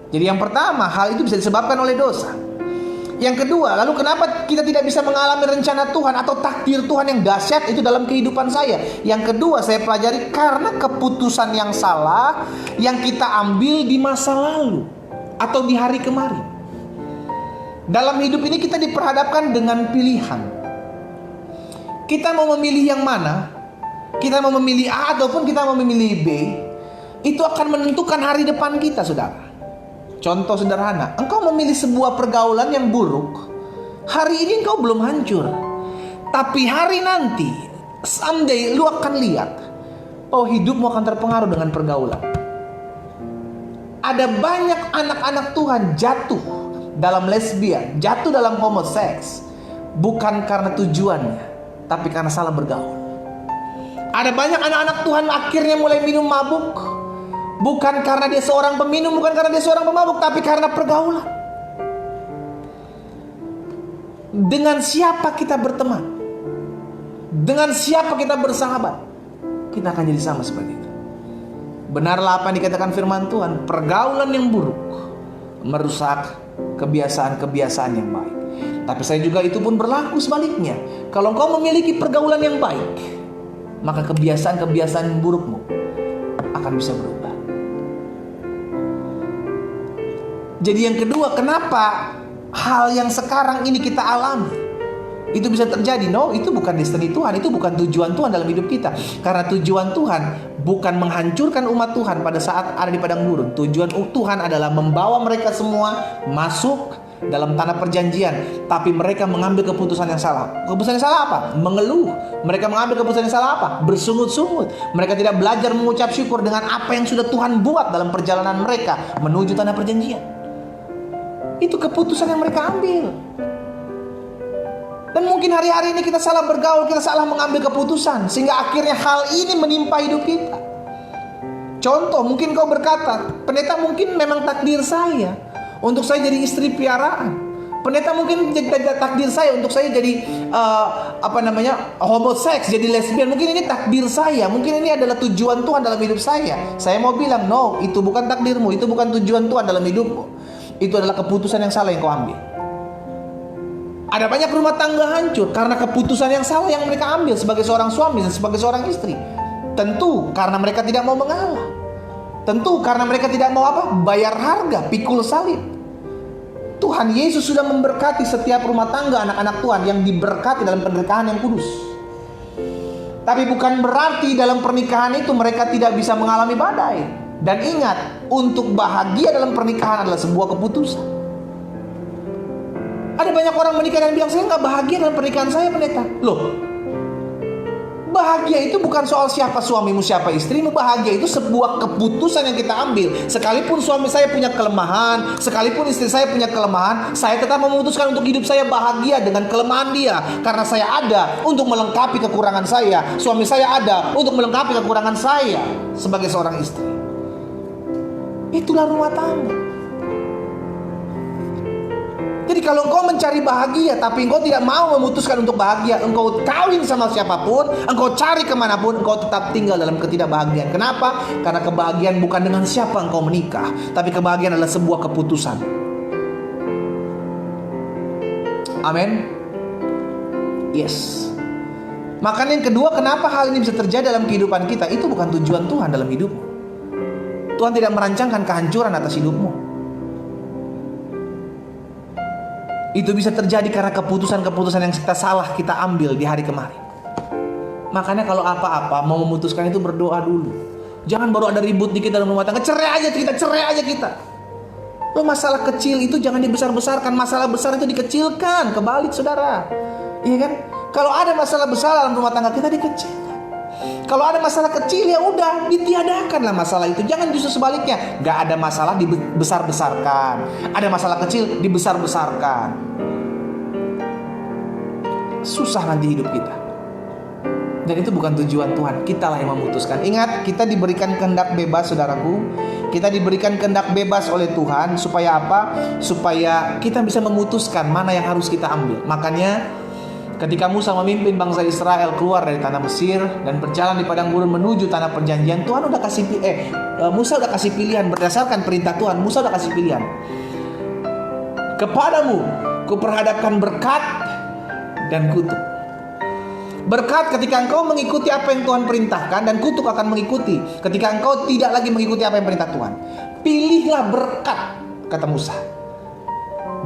Jadi yang pertama, hal itu bisa disebabkan oleh dosa. Yang kedua, lalu kenapa kita tidak bisa mengalami rencana Tuhan atau takdir Tuhan yang dahsyat itu dalam kehidupan saya? Yang kedua saya pelajari karena keputusan yang salah yang kita ambil di masa lalu atau di hari kemarin. Dalam hidup ini kita diperhadapkan dengan pilihan. Kita mau memilih yang mana? Kita mau memilih A ataupun kita mau memilih B? Itu akan menentukan hari depan kita, saudara. Contoh sederhana, engkau memilih sebuah pergaulan yang buruk. Hari ini engkau belum hancur, tapi hari nanti, someday lu akan lihat, oh hidupmu akan terpengaruh dengan pergaulan. Ada banyak anak-anak Tuhan jatuh dalam lesbian, jatuh dalam homoseks, bukan karena tujuannya, tapi karena salah bergaul. Ada banyak anak-anak Tuhan akhirnya mulai minum mabuk, bukan karena dia seorang peminum, bukan karena dia seorang pemabuk, tapi karena pergaulan. Dengan siapa kita berteman, dengan siapa kita bersahabat, kita akan jadi sama seperti itu. Benarlah apa yang dikatakan firman Tuhan, pergaulan yang buruk merusak kebiasaan-kebiasaan yang baik. Tapi saya juga itu pun berlaku sebaliknya. Kalau engkau memiliki pergaulan yang baik, maka kebiasaan-kebiasaan burukmu akan bisa berubah. Jadi yang kedua, kenapa hal yang sekarang ini kita alami itu bisa terjadi? No, itu bukan destiny Tuhan, itu bukan tujuan Tuhan dalam hidup kita. Karena tujuan Tuhan bukan menghancurkan umat Tuhan pada saat ada di padang gurun. Tujuan Tuhan adalah membawa mereka semua masuk dalam tanah perjanjian. Tapi mereka mengambil keputusan yang salah. Keputusan yang salah apa? Mengeluh. Mereka mengambil keputusan yang salah apa? Bersungut-sungut. Mereka tidak belajar mengucap syukur dengan apa yang sudah Tuhan buat dalam perjalanan mereka menuju tanah perjanjian. Itu keputusan yang mereka ambil. Dan mungkin hari-hari ini kita salah bergaul, kita salah mengambil keputusan, sehingga akhirnya hal ini menimpa hidup kita. Contoh, mungkin kau berkata, pendeta mungkin memang takdir saya untuk saya jadi istri piaraan. Pendeta mungkin takdir saya untuk saya jadi homoseks, jadi lesbian. Mungkin ini takdir saya, mungkin ini adalah tujuan Tuhan dalam hidup saya. Saya mau bilang, no, itu bukan takdirmu, itu bukan tujuan Tuhan dalam hidupmu. Itu adalah keputusan yang salah yang kau ambil. Ada banyak rumah tangga hancur karena keputusan yang salah yang mereka ambil sebagai seorang suami dan sebagai seorang istri. Tentu karena mereka tidak mau mengalah. Tentu karena mereka tidak mau bayar harga, pikul salib. Tuhan Yesus sudah memberkati setiap rumah tangga anak-anak Tuhan yang diberkati dalam pernikahan yang kudus. Tapi bukan berarti dalam pernikahan itu mereka tidak bisa mengalami badai. Dan ingat, untuk bahagia dalam pernikahan adalah sebuah keputusan. Ada banyak orang menikah dan bilang, saya nggak bahagia dalam pernikahan saya, pendeta. Loh, bahagia itu bukan soal siapa suamimu, siapa istrimu. Bahagia itu sebuah keputusan yang kita ambil. Sekalipun suami saya punya kelemahan, sekalipun istri saya punya kelemahan, saya tetap memutuskan untuk hidup saya bahagia dengan kelemahan dia. Karena saya ada untuk melengkapi kekurangan saya. Suami saya ada untuk melengkapi kekurangan saya sebagai seorang istri. Itulah rumah tangga. Jadi kalau engkau mencari bahagia tapi engkau tidak mau memutuskan untuk bahagia, engkau kawin sama siapapun, engkau cari kemanapun, engkau tetap tinggal dalam ketidakbahagiaan. Kenapa? Karena kebahagiaan bukan dengan siapa engkau menikah, tapi kebahagiaan adalah sebuah keputusan. Amin. Yes. Makanya yang kedua, kenapa hal ini bisa terjadi dalam kehidupan kita? Itu bukan tujuan Tuhan dalam hidupmu. Tuhan tidak merancangkan kehancuran atas hidupmu. Itu bisa terjadi karena keputusan-keputusan yang kita salah kita ambil di hari kemarin. Makanya kalau apa-apa mau memutuskan itu berdoa dulu. Jangan baru ada ribut dikit dalam rumah tangga, cerai aja kita. Lo masalah kecil itu jangan dibesar-besarkan, masalah besar itu dikecilkan. Kebalik saudara, iya kan? Kalau ada masalah besar dalam rumah tangga kita dikecilkan. Kalau ada masalah kecil ya udah ditiadakanlah masalah itu. Jangan justru sebaliknya. Gak ada masalah dibesar-besarkan. Ada masalah kecil dibesar-besarkan. Susah nanti hidup kita. Dan itu bukan tujuan Tuhan. Kitalah yang memutuskan. Ingat, kita diberikan kehendak bebas, saudaraku. Kita diberikan kehendak bebas oleh Tuhan. Supaya apa? Supaya kita bisa memutuskan mana yang harus kita ambil. Makanya ketika Musa memimpin bangsa Israel keluar dari tanah Mesir dan berjalan di padang gurun menuju tanah perjanjian, Tuhan udah kasih Musa udah kasih pilihan berdasarkan perintah Tuhan. Musa udah kasih pilihan. Kepadamu kuperhadapkan berkat dan kutuk. Berkat ketika engkau mengikuti apa yang Tuhan perintahkan, dan kutuk akan mengikuti ketika engkau tidak lagi mengikuti apa yang perintah Tuhan. Pilihlah berkat, kata Musa.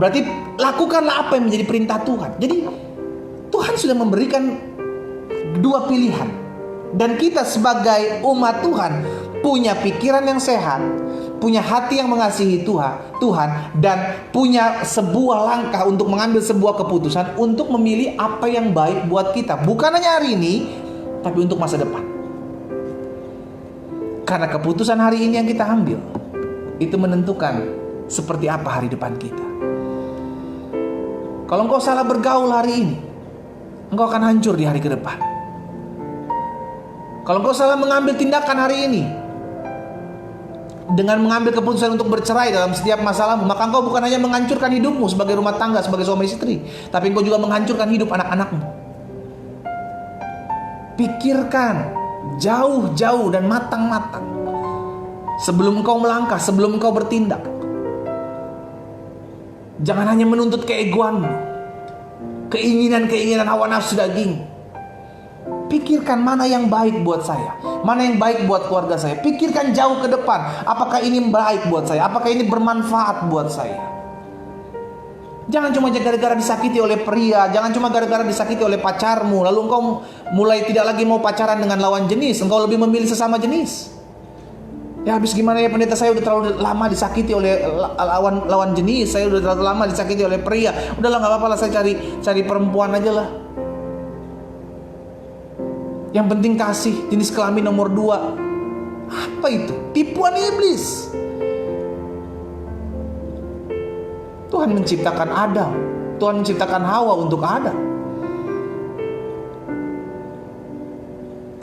Berarti lakukanlah apa yang menjadi perintah Tuhan. Jadi Tuhan sudah memberikan dua pilihan. Dan kita sebagai umat Tuhan punya pikiran yang sehat, punya hati yang mengasihi Tuhan, dan punya sebuah langkah untuk mengambil sebuah keputusan untuk memilih apa yang baik buat kita. Bukan hanya hari ini, tapi untuk masa depan. Karena keputusan hari ini yang kita ambil, itu menentukan seperti apa hari depan kita. Kalau engkau salah bergaul hari ini, engkau akan hancur di hari ke depan. Kalau engkau salah mengambil tindakan hari ini, dengan mengambil keputusan untuk bercerai dalam setiap masalahmu, maka engkau bukan hanya menghancurkan hidupmu sebagai rumah tangga, sebagai suami istri, tapi engkau juga menghancurkan hidup anak-anakmu. Pikirkan jauh-jauh dan matang-matang sebelum engkau melangkah, sebelum engkau bertindak. Jangan hanya menuntut keegoanmu, keinginan-keinginan hawa nafsu daging. Pikirkan mana yang baik buat saya, mana yang baik buat keluarga saya. Pikirkan jauh ke depan, apakah ini baik buat saya, apakah ini bermanfaat buat saya. Jangan cuma gara-gara disakiti oleh pria, jangan cuma gara-gara disakiti oleh pacarmu, lalu engkau mulai tidak lagi mau pacaran dengan lawan jenis, engkau lebih memilih sesama jenis. Ya habis gimana ya pendeta, saya udah terlalu lama disakiti oleh lawan jenis, saya udah terlalu lama disakiti oleh pria. Udahlah nggak apa-apa lah, saya cari perempuan aja lah. Yang penting kasih, jenis kelamin nomor 2. Apa itu? Tipuan iblis. Tuhan menciptakan Adam, Tuhan menciptakan Hawa untuk Adam.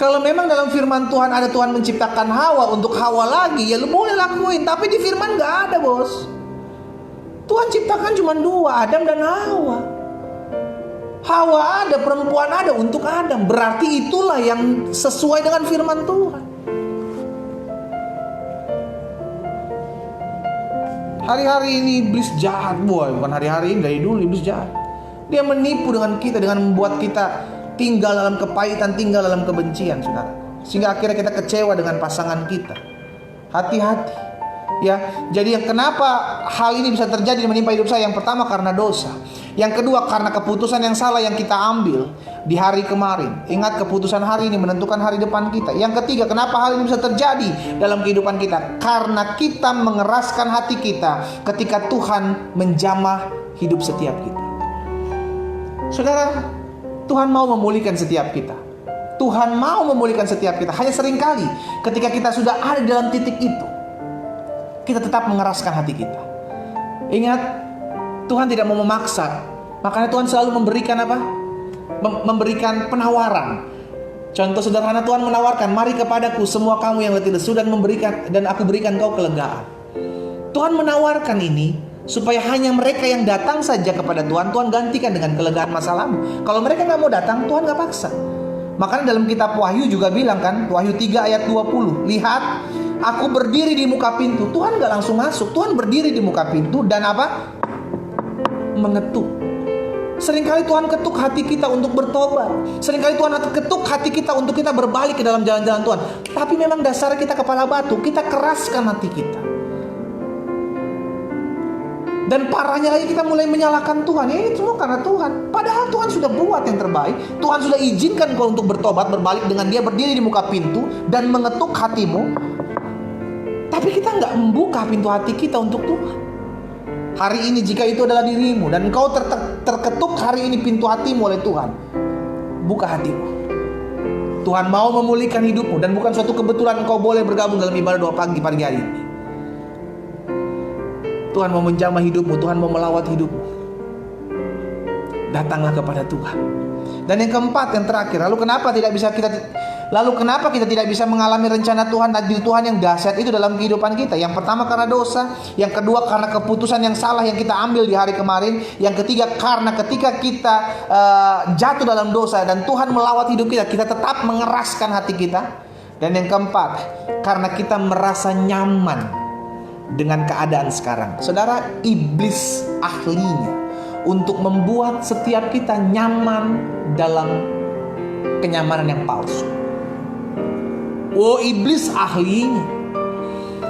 Kalau memang dalam firman Tuhan ada Tuhan menciptakan Hawa untuk Hawa lagi, ya lu boleh lakuin. Tapi di firman gak ada, bos. Tuhan ciptakan cuma 2, Adam dan Hawa. Hawa ada, perempuan ada untuk Adam. Berarti itulah yang sesuai dengan firman Tuhan. Hari-hari ini iblis jahat, boy. Bukan hari-hari ini, dari dulu iblis jahat. Dia menipu dengan kita, dengan membuat kita tinggal dalam kepahitan, tinggal dalam kebencian, saudara. Sehingga akhirnya kita kecewa dengan pasangan kita. Hati-hati, ya. Jadi yang kenapa hal ini bisa terjadi menimpa hidup saya? Yang pertama karena dosa. Yang kedua karena keputusan yang salah yang kita ambil di hari kemarin. Ingat, keputusan hari ini menentukan hari depan kita. Yang ketiga, kenapa hal ini bisa terjadi dalam kehidupan kita? Karena kita mengeraskan hati kita ketika Tuhan menjamah hidup setiap kita. Saudara, Tuhan mau memulihkan setiap kita. Tuhan mau memulihkan setiap kita. Hanya seringkali ketika kita sudah ada di dalam titik itu, kita tetap mengeraskan hati kita. Ingat, Tuhan tidak mau memaksa. Makanya Tuhan selalu memberikan apa? Memberikan penawaran. Contoh sederhana, Tuhan menawarkan, mari kepadaku semua kamu yang letih lesu, dan aku berikan kau kelegaan. Tuhan menawarkan ini supaya hanya mereka yang datang saja kepada Tuhan, Tuhan gantikan dengan kelegaan masa lalu. Kalau mereka gak mau datang, Tuhan gak paksa. Makanya dalam kitab Wahyu juga bilang kan, Wahyu 3 ayat 20, lihat, aku berdiri di muka pintu. Tuhan gak langsung masuk, Tuhan berdiri di muka pintu dan apa? Mengetuk. Seringkali Tuhan ketuk hati kita untuk bertobat. Seringkali Tuhan ketuk hati kita untuk kita berbalik ke dalam jalan-jalan Tuhan. Tapi memang dasar kita kepala batu, kita keraskan hati kita. Dan parahnya lagi kita mulai menyalahkan Tuhan. Ya itu semua karena Tuhan. Padahal Tuhan sudah buat yang terbaik. Tuhan sudah izinkan kau untuk bertobat, berbalik dengan Dia berdiri di muka pintu dan mengetuk hatimu. Tapi kita nggak membuka pintu hati kita untuk Tuhan. Hari ini jika itu adalah dirimu dan kau terketuk hari ini pintu hatimu oleh Tuhan, buka hatimu. Tuhan mau memulihkan hidupmu dan bukan suatu kebetulan kau boleh bergabung dalam ibadah doa pagi hari ini. Tuhan mau menjamah hidupmu, Tuhan mau melawat hidupmu. Datanglah kepada Tuhan. Dan yang keempat, yang terakhir, lalu kenapa kita tidak bisa mengalami rencana Tuhan, takdir Tuhan yang dahsyat itu dalam kehidupan kita? Yang pertama karena dosa, yang kedua karena keputusan yang salah yang kita ambil di hari kemarin, yang ketiga karena ketika kita jatuh dalam dosa dan Tuhan melawat hidup kita, kita tetap mengeraskan hati kita. Dan yang keempat, karena kita merasa nyaman dengan keadaan sekarang. Saudara, iblis ahlinya untuk membuat setiap kita nyaman dalam kenyamanan yang palsu. Oh, iblis ahlinya.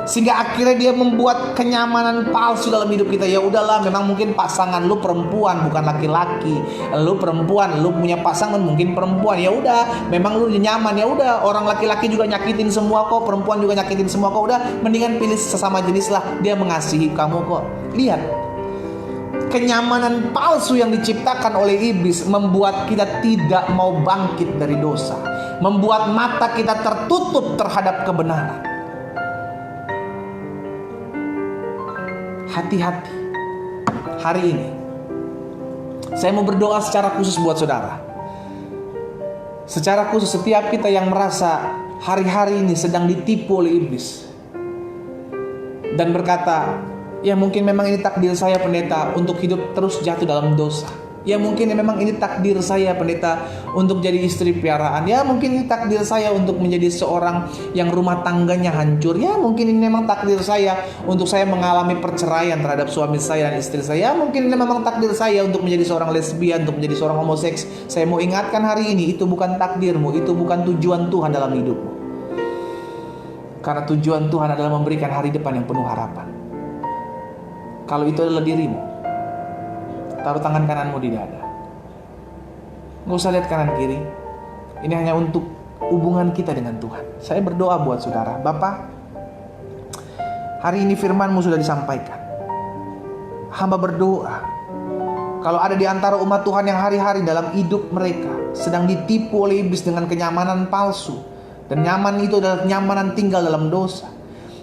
Sehingga akhirnya dia membuat kenyamanan palsu dalam hidup kita. Ya udahlah, memang mungkin pasangan lu perempuan bukan laki-laki. Lu perempuan, lu punya pasangan mungkin perempuan. Ya udah, memang lu nyaman. Ya udah, orang laki-laki juga nyakitin semua kok, perempuan juga nyakitin semua kok. Udah, mendingan pilih sesama jenis lah. Dia mengasihi kamu kok. Lihat, kenyamanan palsu yang diciptakan oleh iblis membuat kita tidak mau bangkit dari dosa, membuat mata kita tertutup terhadap kebenaran. Hati-hati. Hari ini saya mau berdoa secara khusus buat saudara. Secara khusus setiap kita yang merasa hari-hari ini sedang ditipu oleh iblis dan berkata, ya mungkin memang ini takdir saya pendeta untuk hidup terus jatuh dalam dosa. Ya mungkin memang ini takdir saya pendeta untuk jadi istri piaraan. Ya mungkin ini takdir saya untuk menjadi seorang yang rumah tangganya hancur. Ya mungkin ini memang takdir saya untuk saya mengalami perceraian terhadap suami saya dan istri saya. Ya mungkin ini memang takdir saya untuk menjadi seorang lesbian, untuk menjadi seorang homoseks. Saya mau ingatkan hari ini, itu bukan takdirmu, itu bukan tujuan Tuhan dalam hidupmu. Karena tujuan Tuhan adalah memberikan hari depan yang penuh harapan. Kalau itu adalah dirimu, taruh tangan kananmu di dada. Nggak usah lihat kanan kiri. Ini hanya untuk hubungan kita dengan Tuhan. Saya berdoa buat saudara. Bapa, hari ini firman-Mu sudah disampaikan. Hamba berdoa, kalau ada di antara umat Tuhan yang hari-hari dalam hidup mereka sedang ditipu oleh iblis dengan kenyamanan palsu, dan nyaman itu adalah kenyamanan tinggal dalam dosa.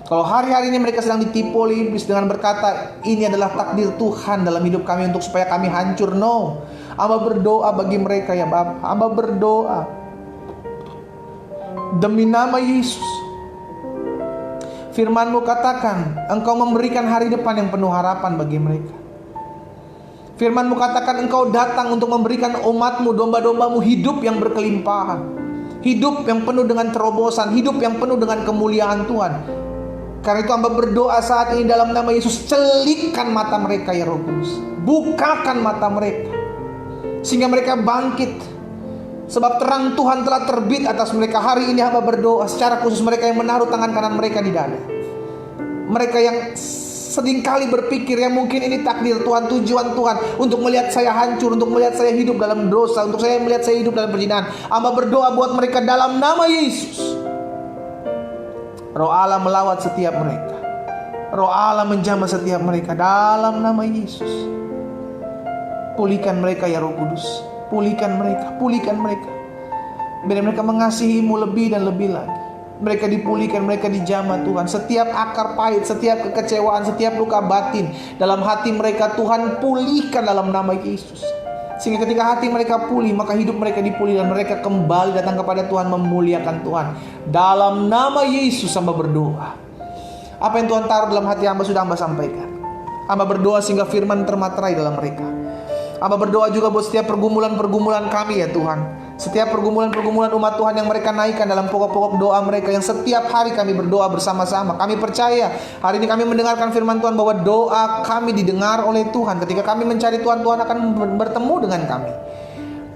Kalau hari-hari ini mereka sedang ditipu oleh iblis dengan berkata, ini adalah takdir Tuhan dalam hidup kami untuk supaya kami hancur. No. Hamba berdoa bagi mereka ya Bapak. Hamba berdoa, Demi nama Yesus. Firman-Mu katakan, Engkau memberikan hari depan yang penuh harapan bagi mereka. Firman-Mu katakan, Engkau datang untuk memberikan umat-Mu, domba-domba-Mu hidup yang berkelimpahan, hidup yang penuh dengan terobosan, hidup yang penuh dengan kemuliaan Tuhan. Karena itu hamba berdoa saat ini dalam nama Yesus, celikkan mata mereka ya Roh Kudus. Bukakan mata mereka, sehingga mereka bangkit. Sebab terang Tuhan telah terbit atas mereka. Hari ini hamba berdoa secara khusus mereka yang menaruh tangan kanan mereka di dada. Mereka yang seringkali berpikir ya mungkin ini takdir Tuhan, tujuan Tuhan untuk melihat saya hancur, untuk melihat saya hidup dalam dosa, untuk saya melihat saya hidup dalam perzinahan. Hamba berdoa buat mereka dalam nama Yesus. Roh Allah melawat setiap mereka. Roh Allah menjamah setiap mereka dalam nama Yesus. Pulihkan mereka ya Roh Kudus. Pulihkan mereka, pulihkan mereka. Biar mereka mengasihi-Mu lebih dan lebih lagi. Mereka dipulihkan, mereka dijamah Tuhan. Setiap akar pahit, setiap kekecewaan, setiap luka batin dalam hati mereka, Tuhan pulihkan dalam nama Yesus. Sehingga ketika hati mereka pulih, maka hidup mereka dipulih dan mereka kembali datang kepada Tuhan, memuliakan Tuhan. Dalam nama Yesus hamba berdoa. Apa yang Tuhan taruh dalam hati hamba sudah hamba sampaikan. Hamba berdoa sehingga firman termaterai dalam mereka. Hamba berdoa juga buat setiap pergumulan-pergumulan kami ya Tuhan. Setiap pergumulan-pergumulan umat Tuhan yang mereka naikkan dalam pokok-pokok doa mereka, yang setiap hari kami berdoa bersama-sama. Kami percaya hari ini kami mendengarkan firman Tuhan bahwa doa kami didengar oleh Tuhan. Ketika kami mencari Tuhan, Tuhan akan bertemu dengan kami.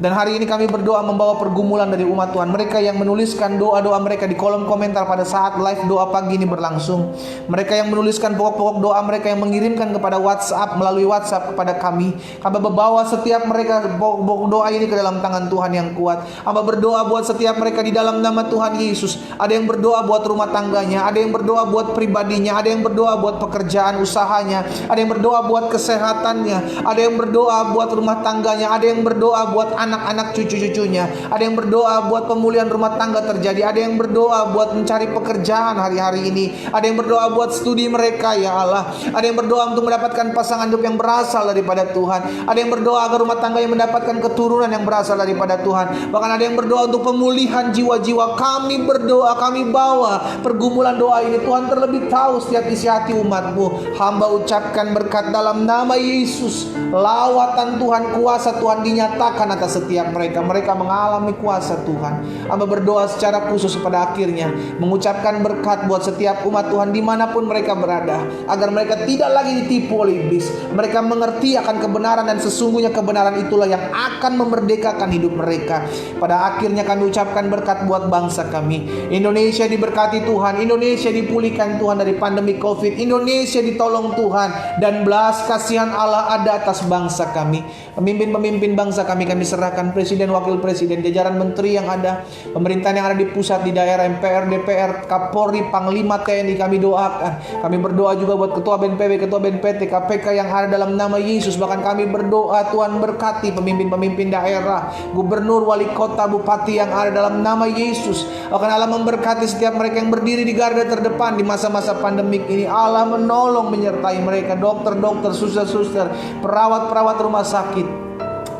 Dan hari ini kami berdoa membawa pergumulan dari umat Tuhan. Mereka yang menuliskan doa-doa mereka di kolom komentar pada saat live doa pagi ini berlangsung. Mereka yang menuliskan pokok-pokok doa mereka, yang mengirimkan kepada WhatsApp, melalui WhatsApp kepada kami. Hamba membawa setiap mereka pokok doa ini ke dalam tangan Tuhan yang kuat. Hamba berdoa buat setiap mereka di dalam nama Tuhan Yesus. Ada yang berdoa buat rumah tangganya, ada yang berdoa buat pribadinya, ada yang berdoa buat pekerjaan usahanya, ada yang berdoa buat kesehatannya, ada yang berdoa buat rumah tangganya, ada yang berdoa buat anak-anak cucu-cucunya, ada yang berdoa buat pemulihan rumah tangga terjadi, ada yang berdoa buat mencari pekerjaan hari-hari ini, ada yang berdoa buat studi mereka ya Allah, ada yang berdoa untuk mendapatkan pasangan hidup yang berasal daripada Tuhan, ada yang berdoa agar rumah tangga yang mendapatkan keturunan yang berasal daripada Tuhan, bahkan ada yang berdoa untuk pemulihan jiwa-jiwa. Kami berdoa, kami bawa pergumulan doa ini. Tuhan terlebih tahu setiap isi hati umat-Mu. Hamba ucapkan berkat dalam nama Yesus. Lawatan Tuhan, kuasa Tuhan dinyatakan atas setiap mereka. Mereka mengalami kuasa Tuhan. Hamba berdoa secara khusus pada akhirnya mengucapkan berkat buat setiap umat Tuhan dimanapun mereka berada, agar mereka tidak lagi ditipu oleh iblis. Mereka mengerti akan kebenaran, dan sesungguhnya kebenaran itulah yang akan memerdekakan hidup mereka. Pada akhirnya kami ucapkan berkat buat bangsa kami. Indonesia diberkati Tuhan, Indonesia dipulihkan Tuhan dari pandemi COVID, Indonesia ditolong Tuhan, dan belas kasihan Allah ada atas bangsa kami. Pemimpin-pemimpin bangsa kami serahkan, presiden, wakil presiden, jajaran menteri yang ada, pemerintahan yang ada di pusat, di daerah, MPR, DPR, Kapolri, Panglima TNI kami doakan. Kami berdoa juga buat ketua BNPB, ketua BNPT, KPK yang ada dalam nama Yesus. Bahkan kami berdoa Tuhan berkati pemimpin-pemimpin daerah, gubernur, wali kota, bupati yang ada dalam nama Yesus. Bahkan Allah memberkati setiap mereka yang berdiri di garda terdepan di masa-masa pandemik ini. Allah menolong menyertai mereka, dokter-dokter, suster-suster, perawat-perawat rumah sakit,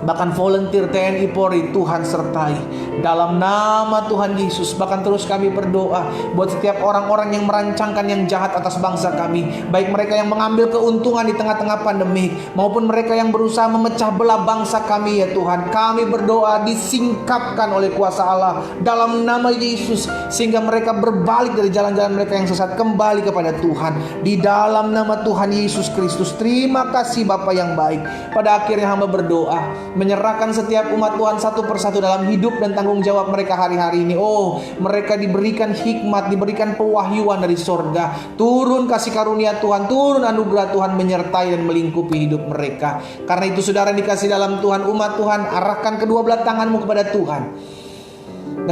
bahkan volunteer TNI Polri. Tuhan sertai dalam nama Tuhan Yesus. Bahkan terus kami berdoa buat setiap orang-orang yang merancangkan yang jahat atas bangsa kami, baik mereka yang mengambil keuntungan di tengah-tengah pandemi, maupun mereka yang berusaha memecah belah bangsa kami ya Tuhan. Kami berdoa disingkapkan oleh kuasa Allah dalam nama Yesus, sehingga mereka berbalik dari jalan-jalan mereka yang sesat, kembali kepada Tuhan di dalam nama Tuhan Yesus Kristus. Terima kasih Bapa yang baik. Pada akhirnya hamba berdoa menyerahkan setiap umat Tuhan satu persatu dalam hidup dan tanggung jawab mereka hari-hari ini. Oh, mereka diberikan hikmat, diberikan pewahyuan dari sorga. Turun kasih karunia Tuhan, turun anugerah Tuhan menyertai dan melingkupi hidup mereka. Karena itu saudara dikasih dalam Tuhan, umat Tuhan, arahkan kedua belah tanganmu kepada Tuhan,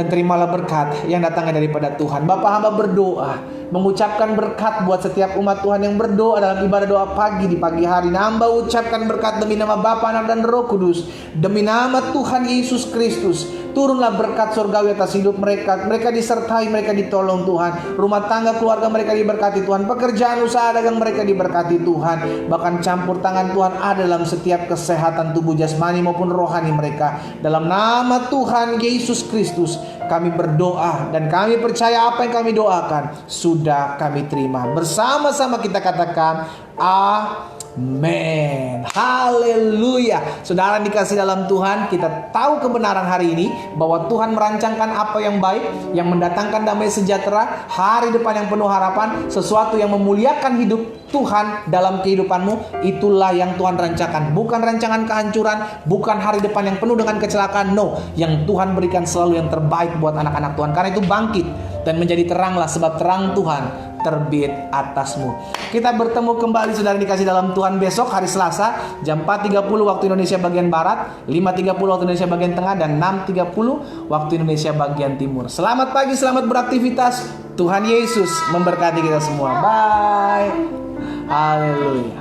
dan terimalah berkat yang datangnya daripada Tuhan. Bapa, hamba berdoa mengucapkan berkat buat setiap umat Tuhan yang berdoa dalam ibadah doa pagi di pagi hari. Hamba ucapkan berkat demi nama Bapa, Anak dan Roh Kudus, demi nama Tuhan Yesus Kristus. Turunlah berkat surgawi atas hidup mereka. Mereka disertai, mereka ditolong Tuhan. Rumah tangga keluarga mereka diberkati Tuhan. Pekerjaan usaha dagang mereka diberkati Tuhan. Bahkan campur tangan Tuhan ada dalam setiap kesehatan tubuh jasmani maupun rohani mereka. Dalam nama Tuhan Yesus Kristus kami berdoa dan kami percaya apa yang kami doakan sudah kami terima. Bersama-sama kita katakan amin. Haleluya. Saudara dikasih dalam Tuhan, kita tahu kebenaran hari ini bahwa Tuhan merancangkan apa yang baik, yang mendatangkan damai sejahtera, hari depan yang penuh harapan, sesuatu yang memuliakan hidup Tuhan dalam kehidupanmu. Itulah yang Tuhan rancangkan. Bukan rancangan kehancuran, bukan hari depan yang penuh dengan kecelakaan. No, yang Tuhan berikan selalu yang terbaik buat anak-anak Tuhan. Karena itu bangkit dan menjadi teranglah, sebab terang Tuhan terbit atasmu. Kita bertemu kembali saudara dikasih dalam Tuhan besok hari Selasa jam 4.30 waktu Indonesia bagian Barat, 5.30 waktu Indonesia bagian Tengah, dan 6.30 waktu Indonesia bagian Timur. Selamat pagi, selamat beraktivitas. Tuhan Yesus memberkati kita semua. Bye. Haleluya.